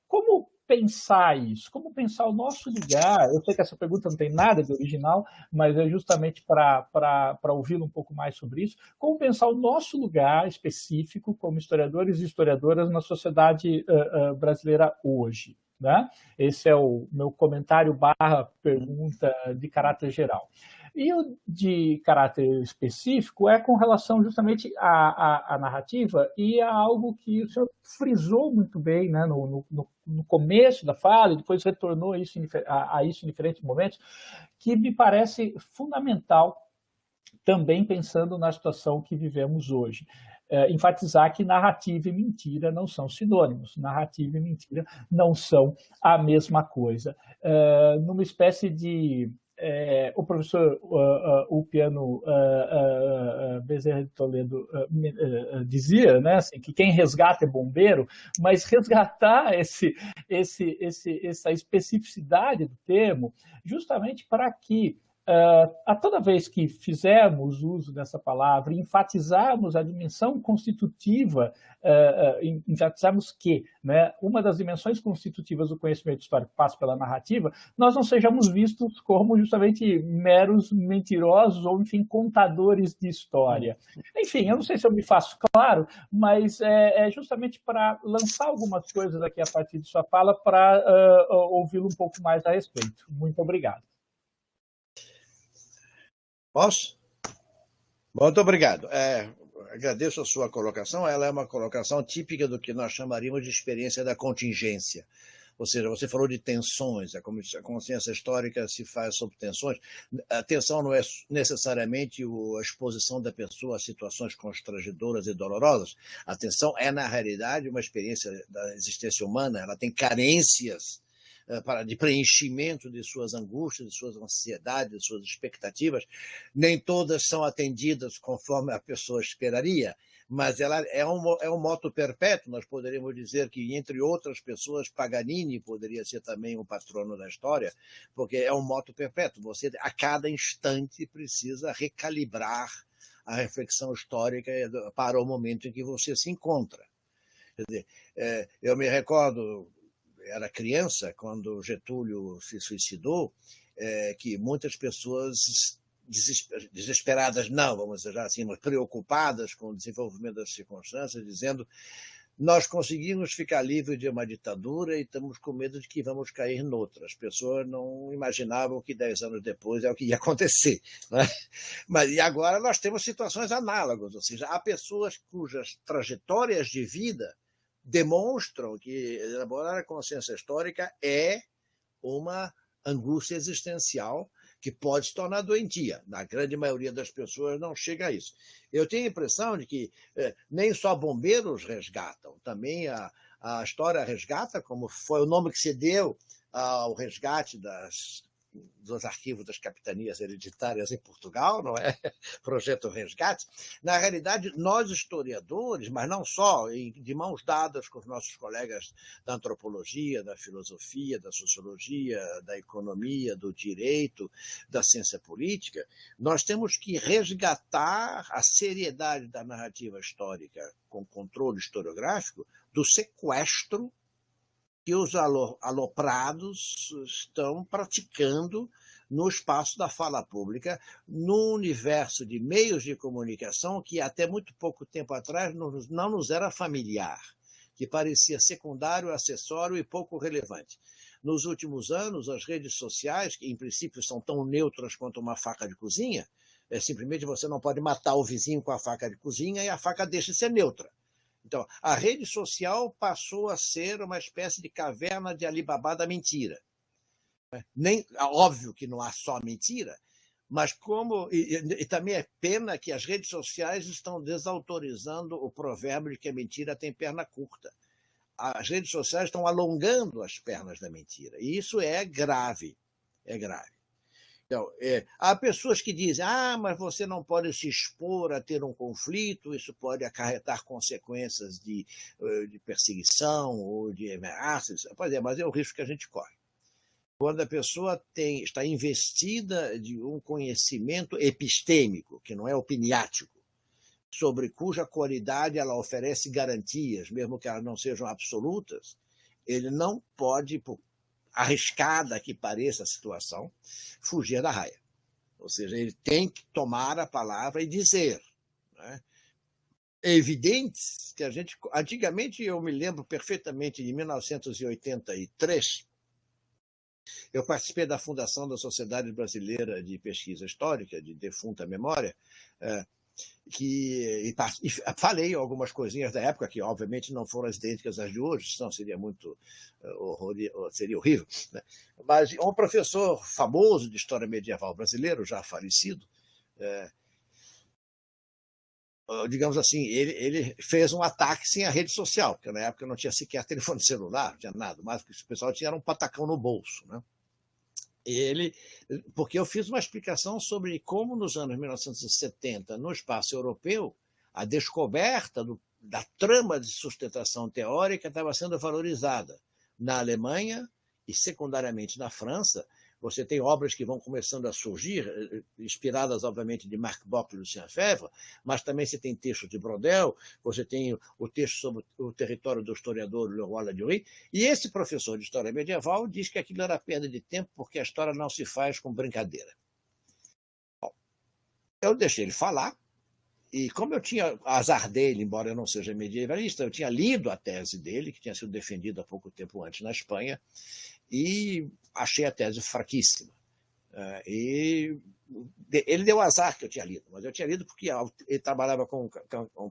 Como pensar isso? Como pensar o nosso lugar? Eu sei que essa pergunta não tem nada de original, mas é justamente para ouvi-lo um pouco mais sobre isso. Como pensar o nosso lugar específico como historiadores e historiadoras na sociedade brasileira hoje? Né? Esse é o meu comentário / pergunta de caráter geral. E o de caráter específico é com relação justamente à narrativa e a algo que o senhor frisou muito bem, né, no começo da fala, e depois retornou a isso em diferentes momentos, que me parece fundamental também pensando na situação que vivemos hoje. Enfatizar que narrativa e mentira não são sinônimos, narrativa e mentira não são a mesma coisa. Numa espécie de... o professor Ulpiano Bezerra de Toledo dizia, né, assim, que quem resgata é bombeiro, mas resgatar essa especificidade do termo justamente para que a toda vez que fizermos uso dessa palavra, enfatizarmos a dimensão constitutiva, enfatizarmos que, né, uma das dimensões constitutivas do conhecimento histórico passa pela narrativa, nós não sejamos vistos como justamente meros mentirosos ou, enfim, contadores de história. Enfim, eu não sei se eu me faço claro, mas é justamente para lançar algumas coisas aqui a partir de sua fala para ouvi-lo um pouco mais a respeito. Muito obrigado. Posso? Muito obrigado. Agradeço a sua colocação. Ela é uma colocação típica do que nós chamaríamos de experiência da contingência. Ou seja, você falou de tensões, a consciência histórica se faz sob tensões. A tensão não é necessariamente a exposição da pessoa a situações constrangedoras e dolorosas. A tensão é, na realidade, uma experiência da existência humana. Ela tem carências de preenchimento de suas angústias, de suas ansiedades, de suas expectativas. Nem todas são atendidas conforme a pessoa esperaria, mas ela é um moto perpétuo. Nós poderíamos dizer que, entre outras pessoas, Paganini poderia ser também um patrono da história, porque é um moto perpétuo. Você, a cada instante, precisa recalibrar a reflexão histórica para o momento em que você se encontra. Quer dizer, eu me recordo... era criança, quando Getúlio se suicidou, que muitas pessoas desesperadas, não, vamos dizer assim, mas preocupadas com o desenvolvimento das circunstâncias, dizendo: nós conseguimos ficar livres de uma ditadura e estamos com medo de que vamos cair noutra. As pessoas não imaginavam que 10 anos depois é o que ia acontecer, né? E agora nós temos situações análogas, ou seja, há pessoas cujas trajetórias de vida demonstram que elaborar a consciência histórica é uma angústia existencial que pode se tornar doentia. Na grande maioria das pessoas não chega a isso. Eu tenho a impressão de que nem só bombeiros resgatam, também a história resgata, como foi o nome que se deu ao resgate dos arquivos das capitanias hereditárias em Portugal, não é? Projeto Resgate. Na realidade, nós historiadores, mas não só, de mãos dadas com os nossos colegas da antropologia, da filosofia, da sociologia, da economia, do direito, da ciência política, nós temos que resgatar a seriedade da narrativa histórica com controle historiográfico do sequestro que os aloprados estão praticando no espaço da fala pública, no universo de meios de comunicação que até muito pouco tempo atrás não nos era familiar, que parecia secundário, acessório e pouco relevante. Nos últimos anos, as redes sociais, que em princípio são tão neutras quanto uma faca de cozinha, simplesmente você não pode matar o vizinho com a faca de cozinha e a faca deixa de ser neutra. Então, a rede social passou a ser uma espécie de caverna de Alibaba da mentira. Óbvio que não há só mentira, mas e também é pena que as redes sociais estão desautorizando o provérbio de que a mentira tem perna curta. As redes sociais estão alongando as pernas da mentira, e isso é grave, é grave. Então, há pessoas que dizem: mas você não pode se expor a ter um conflito, isso pode acarretar consequências de perseguição ou de ameaças. Pois é, mas é o risco que a gente corre. Quando a pessoa está investida de um conhecimento epistêmico, que não é opiniático, sobre cuja qualidade ela oferece garantias, mesmo que elas não sejam absolutas, ele não pode, por arriscada que pareça a situação, fugir da raia. Ou seja, ele tem que tomar a palavra e dizer. Né? É evidente que antigamente, eu me lembro perfeitamente de 1983, Eu participei da fundação da Sociedade Brasileira de Pesquisa Histórica, de defunta memória, e falei algumas coisinhas da época, que obviamente não foram as idênticas às de hoje, senão seria muito seria horrível, né? Mas um professor famoso de história medieval brasileiro, já falecido, digamos assim, ele fez um ataque sem a rede social, porque na época não tinha sequer telefone celular, não tinha nada, mas o que o pessoal tinha era um patacão no bolso, né? Porque eu fiz uma explicação sobre como nos anos 1970, no espaço europeu, a descoberta da trama de sustentação teórica estava sendo valorizada. Na Alemanha e secundariamente na França, você tem obras que vão começando a surgir, inspiradas, obviamente, de Marc Bloch e Lucien Febvre, mas também você tem textos de Brodel, você tem o texto sobre o território do historiador Leroy Ladurie, e esse professor de história medieval diz que aquilo era perda de tempo porque a história não se faz com brincadeira. Bom, eu deixei ele falar, e como eu tinha azar dele, embora eu não seja medievalista, eu tinha lido a tese dele, que tinha sido defendida há pouco tempo antes na Espanha, e achei a tese fraquíssima. E ele deu azar que eu tinha lido, mas eu tinha lido porque ele trabalhava com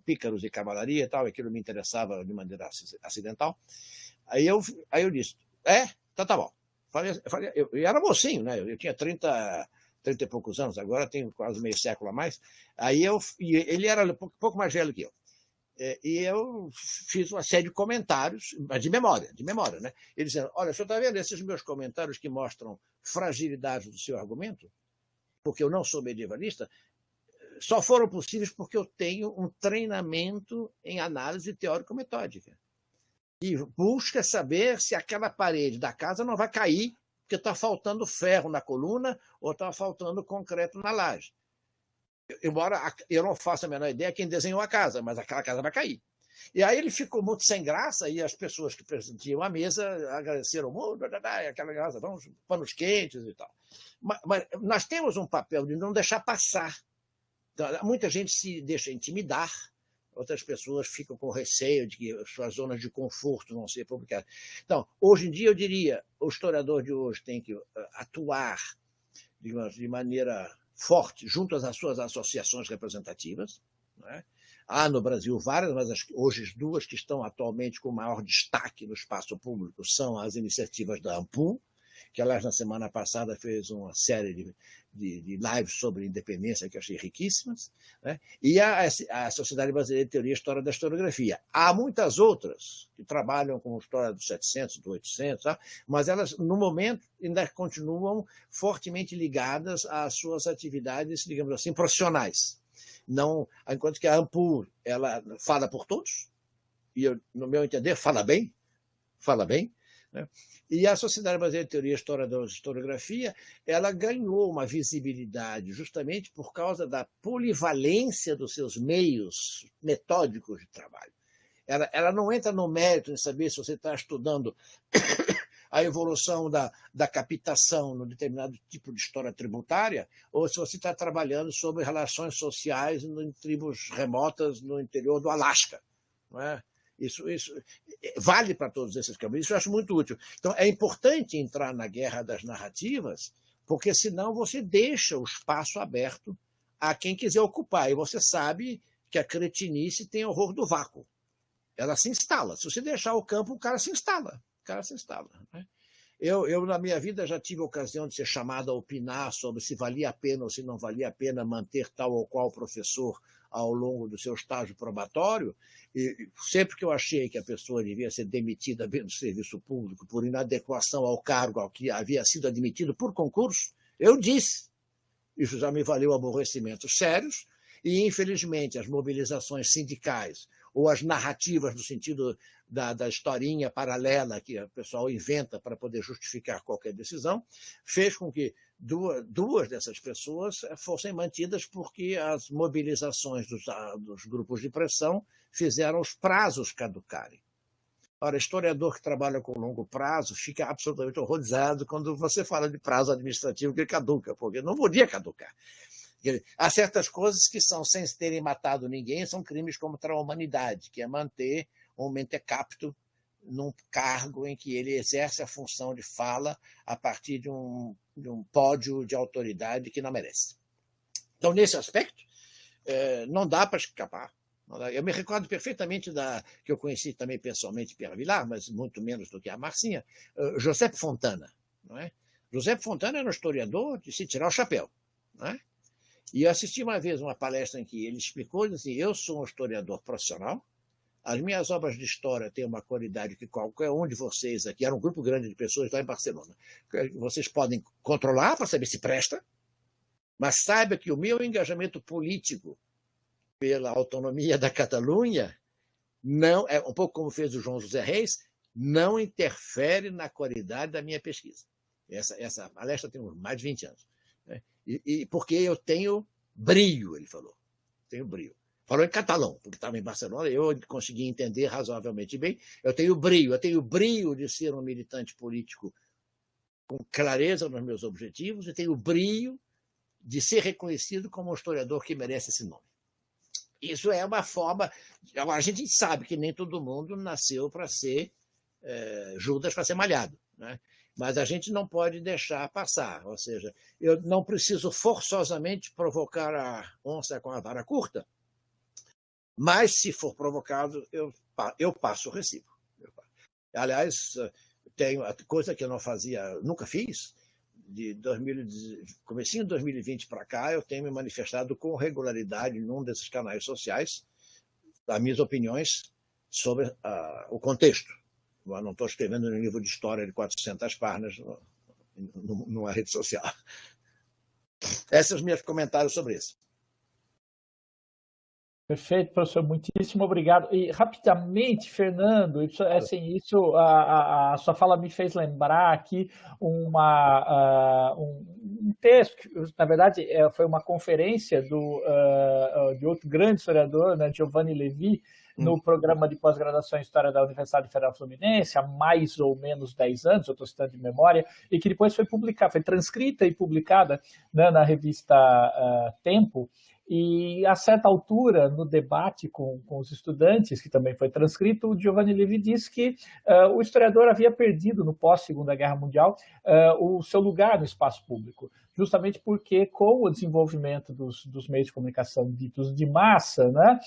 pícaros e cavalaria e tal, e aquilo me interessava de maneira acidental. Aí eu disse, então tá bom. Eu era mocinho, né? Eu tinha 30 e poucos anos, agora tenho quase meio século a mais. E ele era um pouco mais velho que eu. E eu fiz uma série de comentários, mas de memória, né? Ele dizendo, olha, o senhor está vendo esses meus comentários que mostram fragilidade do seu argumento? Porque eu não sou medievalista, só foram possíveis porque eu tenho um treinamento em análise teórico-metódica. E busca saber se aquela parede da casa não vai cair porque está faltando ferro na coluna ou está faltando concreto na laje. Embora eu não faça a menor ideia quem desenhou a casa, mas aquela casa vai cair. E aí ele ficou muito sem graça e as pessoas que presidiam a mesa agradeceram muito, aquela casa, vamos, panos quentes e tal. Mas nós temos um papel de não deixar passar. Então, muita gente se deixa intimidar, outras pessoas ficam com receio de que suas zonas de conforto vão ser publicadas. Então, hoje em dia, eu diria, o historiador de hoje tem que atuar, digamos, de maneira forte junto às suas associações representativas, né? Há no Brasil várias, mas hoje as duas que estão atualmente com maior destaque no espaço público são as iniciativas da Ampul, que, aliás, na semana passada fez uma série de lives sobre independência que eu achei riquíssimas, né? E a Sociedade Brasileira de Teoria e História da Historiografia. Há muitas outras que trabalham com história dos 700, do 800, tá? Mas elas, no momento, ainda continuam fortemente ligadas às suas atividades, digamos assim, profissionais. Não, enquanto que a Ampul, ela fala por todos, e eu, no meu entender, fala bem, né? E a Sociedade Brasileira de Teoria e História da Historiografia, ela ganhou uma visibilidade justamente por causa da polivalência dos seus meios metódicos de trabalho. Ela não entra no mérito em saber se você está estudando a evolução da captação num determinado tipo de história tributária, ou se você está trabalhando sobre relações sociais em tribos remotas no interior do Alasca, não é? Isso vale para todos esses caminhos, isso eu acho muito útil. Então, é importante entrar na guerra das narrativas, porque senão você deixa o espaço aberto a quem quiser ocupar. E você sabe que a cretinice tem horror do vácuo. Ela se instala. Se você deixar o campo, o cara se instala. Né? Eu, na minha vida, já tive a ocasião de ser chamado a opinar sobre se valia a pena ou se não valia a pena manter tal ou qual professor ao longo do seu estágio probatório, e sempre que eu achei que a pessoa devia ser demitida do serviço público por inadequação ao cargo ao que havia sido admitido por concurso, eu disse. Isso já me valeu aborrecimentos sérios, e, infelizmente, as mobilizações sindicais ou as narrativas no sentido da historinha paralela que o pessoal inventa para poder justificar qualquer decisão, fez com que duas dessas pessoas fossem mantidas porque as mobilizações dos grupos de pressão fizeram os prazos caducarem. Ora, historiador que trabalha com longo prazo fica absolutamente horrorizado quando você fala de prazo administrativo que caduca, porque não podia caducar. Há certas coisas que são, sem terem matado ninguém, são crimes contra a humanidade, que é manter um mentecapto num cargo em que ele exerce a função de fala a partir de um pódio de autoridade que não merece. Então, nesse aspecto, não dá para escapar. Eu me recordo perfeitamente que eu conheci também pessoalmente Pierre Vilar, mas muito menos do que a Marcinha, José Fontana. Não é? José Fontana era um historiador de se tirar o chapéu. Não é? E eu assisti uma vez uma palestra em que ele explicou, assim, eu sou um historiador profissional, as minhas obras de história têm uma qualidade que qualquer um de vocês aqui, era um grupo grande de pessoas lá em Barcelona, vocês podem controlar para saber se presta, mas saiba que o meu engajamento político pela autonomia da Catalunha não é um pouco como fez o João José Reis, não interfere na qualidade da minha pesquisa. Essa palestra tem mais de 20 anos. Né? E porque eu tenho brio, ele falou. Tenho brio. Falou em catalão, porque estava em Barcelona, eu consegui entender razoavelmente bem. Eu tenho brio de ser um militante político com clareza nos meus objetivos, e tenho brio de ser reconhecido como um historiador que merece esse nome. Isso é uma forma... Agora, a gente sabe que nem todo mundo nasceu para ser Judas, para ser malhado. Né? Mas a gente não pode deixar passar. Ou seja, eu não preciso forçosamente provocar a onça com a vara curta, mas, se for provocado, eu passo o recibo. Aliás, tenho coisa que eu não fazia, nunca fiz, comecinho de 2020 para cá, eu tenho me manifestado com regularidade num desses canais sociais as minhas opiniões sobre o contexto. Eu não estou escrevendo um livro de história de 400 páginas numa rede social. Esses são os meus comentários sobre isso. Perfeito, professor, muitíssimo obrigado. E rapidamente, Fernando, a sua fala me fez lembrar aqui um texto, que, na verdade, foi uma conferência de outro grande historiador, né, Giovanni Levi, no programa de pós-graduação em História da Universidade Federal Fluminense, há mais ou menos 10 anos, eu estou citando de memória, e que depois foi transcrita e publicada, né, na revista Tempo. E, a certa altura, no debate com os estudantes, que também foi transcrito, o Giovanni Levi disse que o historiador havia perdido, no pós-Segunda Guerra Mundial, o seu lugar no espaço público, justamente porque, com o desenvolvimento dos meios de comunicação ditos de massa, né,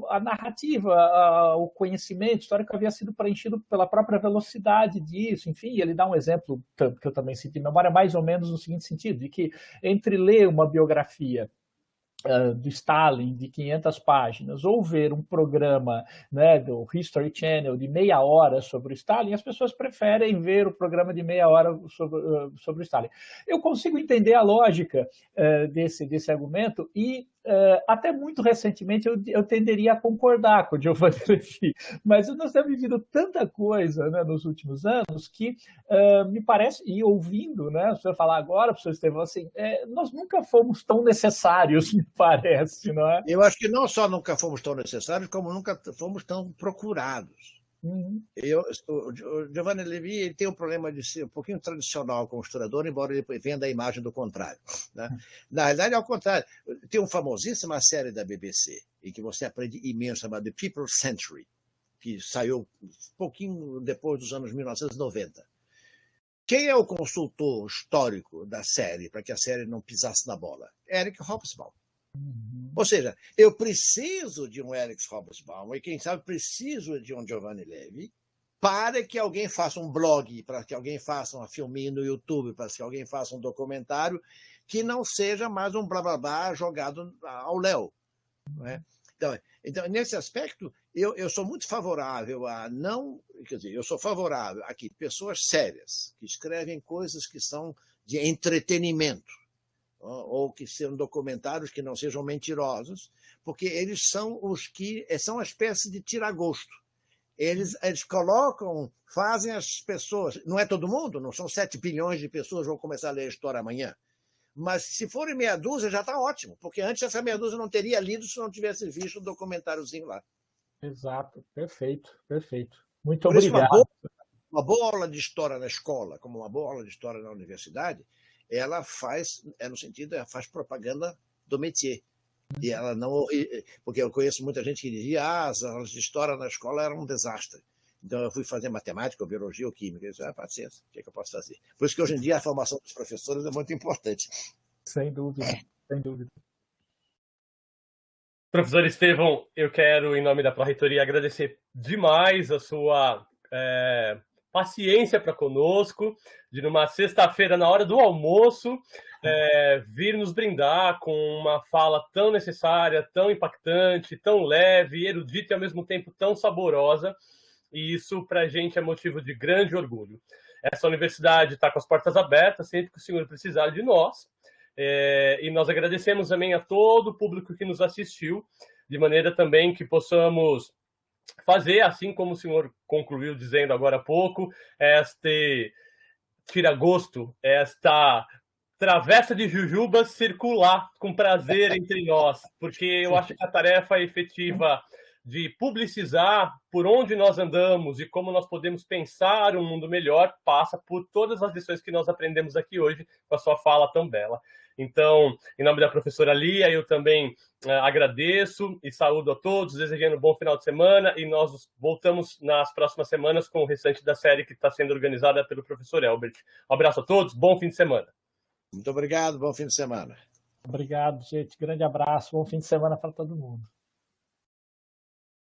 a narrativa, o conhecimento histórico havia sido preenchido pela própria velocidade disso. Enfim, ele dá um exemplo, que eu também cito de memória, mais ou menos no seguinte sentido, de que entre ler uma biografia do Stalin de 500 páginas ou ver um programa, né, do History Channel de meia hora sobre o Stalin, as pessoas preferem ver o programa de meia hora sobre o Stalin. Eu consigo entender a lógica desse argumento e até muito recentemente eu tenderia a concordar com o Giovanni Levi, mas nós temos vivido tanta coisa, né, nos últimos anos que me parece, e ouvindo, né, o senhor falar agora, professor Estevão, assim, nós nunca fomos tão necessários, me parece, não é? Eu acho que não só nunca fomos tão necessários, como nunca fomos tão procurados. Uhum. O Giovanni Levi ele tem um problema de ser um pouquinho tradicional como historiador, embora ele venda a imagem do contrário. Né? Na realidade, ao contrário. Tem uma famosíssima série da BBC, em que você aprende imenso, chamada The People's Century, que saiu um pouquinho depois dos anos 1990. Quem é o consultor histórico da série, para que a série não pisasse na bola? Eric Hobsbawm. Ou seja, eu preciso de um Eric Hobsbawm e, quem sabe, preciso de um Giovanni Levi para que alguém faça um blog, para que alguém faça um filminho no YouTube, para que alguém faça um documentário que não seja mais um blá blá blá jogado ao léu. Não é? Então, nesse aspecto, eu sou muito favorável a não... Quer dizer, eu sou favorável a que pessoas sérias, que escrevem coisas que são de entretenimento, ou que sejam documentários que não sejam mentirosos, porque eles são os que são uma espécie de tira-gosto. Eles colocam, fazem as pessoas... Não é todo mundo, não são 7 bilhões de pessoas que vão começar a ler a história amanhã. Mas se forem meia dúzia, já está ótimo, porque antes essa meia dúzia não teria lido se não tivesse visto o documentáriozinho lá. Exato, perfeito, perfeito. Muito Por isso, obrigado. uma boa aula de história na escola, como uma boa aula de história na universidade, ela faz, no sentido, ela faz propaganda do métier. E ela não... Porque eu conheço muita gente que dizia as aulas de história na escola eram um desastre. Então eu fui fazer matemática, biologia ou química. Eu disse, paciência, o que é que eu posso fazer? Por isso que hoje em dia a formação dos professores é muito importante. Sem dúvida, sem dúvida. Professor Estevão, eu quero, em nome da Pró-Reitoria, agradecer demais a sua paciência para conosco, de numa sexta-feira, na hora do almoço, vir nos brindar com uma fala tão necessária, tão impactante, tão leve, erudita e, ao mesmo tempo, tão saborosa. E isso, para a gente, é motivo de grande orgulho. Essa universidade está com as portas abertas, sempre que o senhor precisar de nós. E nós agradecemos também a todo o público que nos assistiu, de maneira também que possamos fazer, assim como o senhor concluiu dizendo agora há pouco, este tira-gosto, esta travessa de jujubas circular com prazer entre nós, porque eu acho que a tarefa efetiva de publicizar por onde nós andamos e como nós podemos pensar um mundo melhor passa por todas as lições que nós aprendemos aqui hoje com a sua fala tão bela. Então, em nome da professora Lia, eu também agradeço e saúdo a todos, desejando um bom final de semana, e nós voltamos nas próximas semanas com o restante da série que está sendo organizada pelo professor Elbert. Um abraço a todos, bom fim de semana. Muito obrigado, bom fim de semana. Obrigado, gente. Grande abraço, bom fim de semana para todo mundo.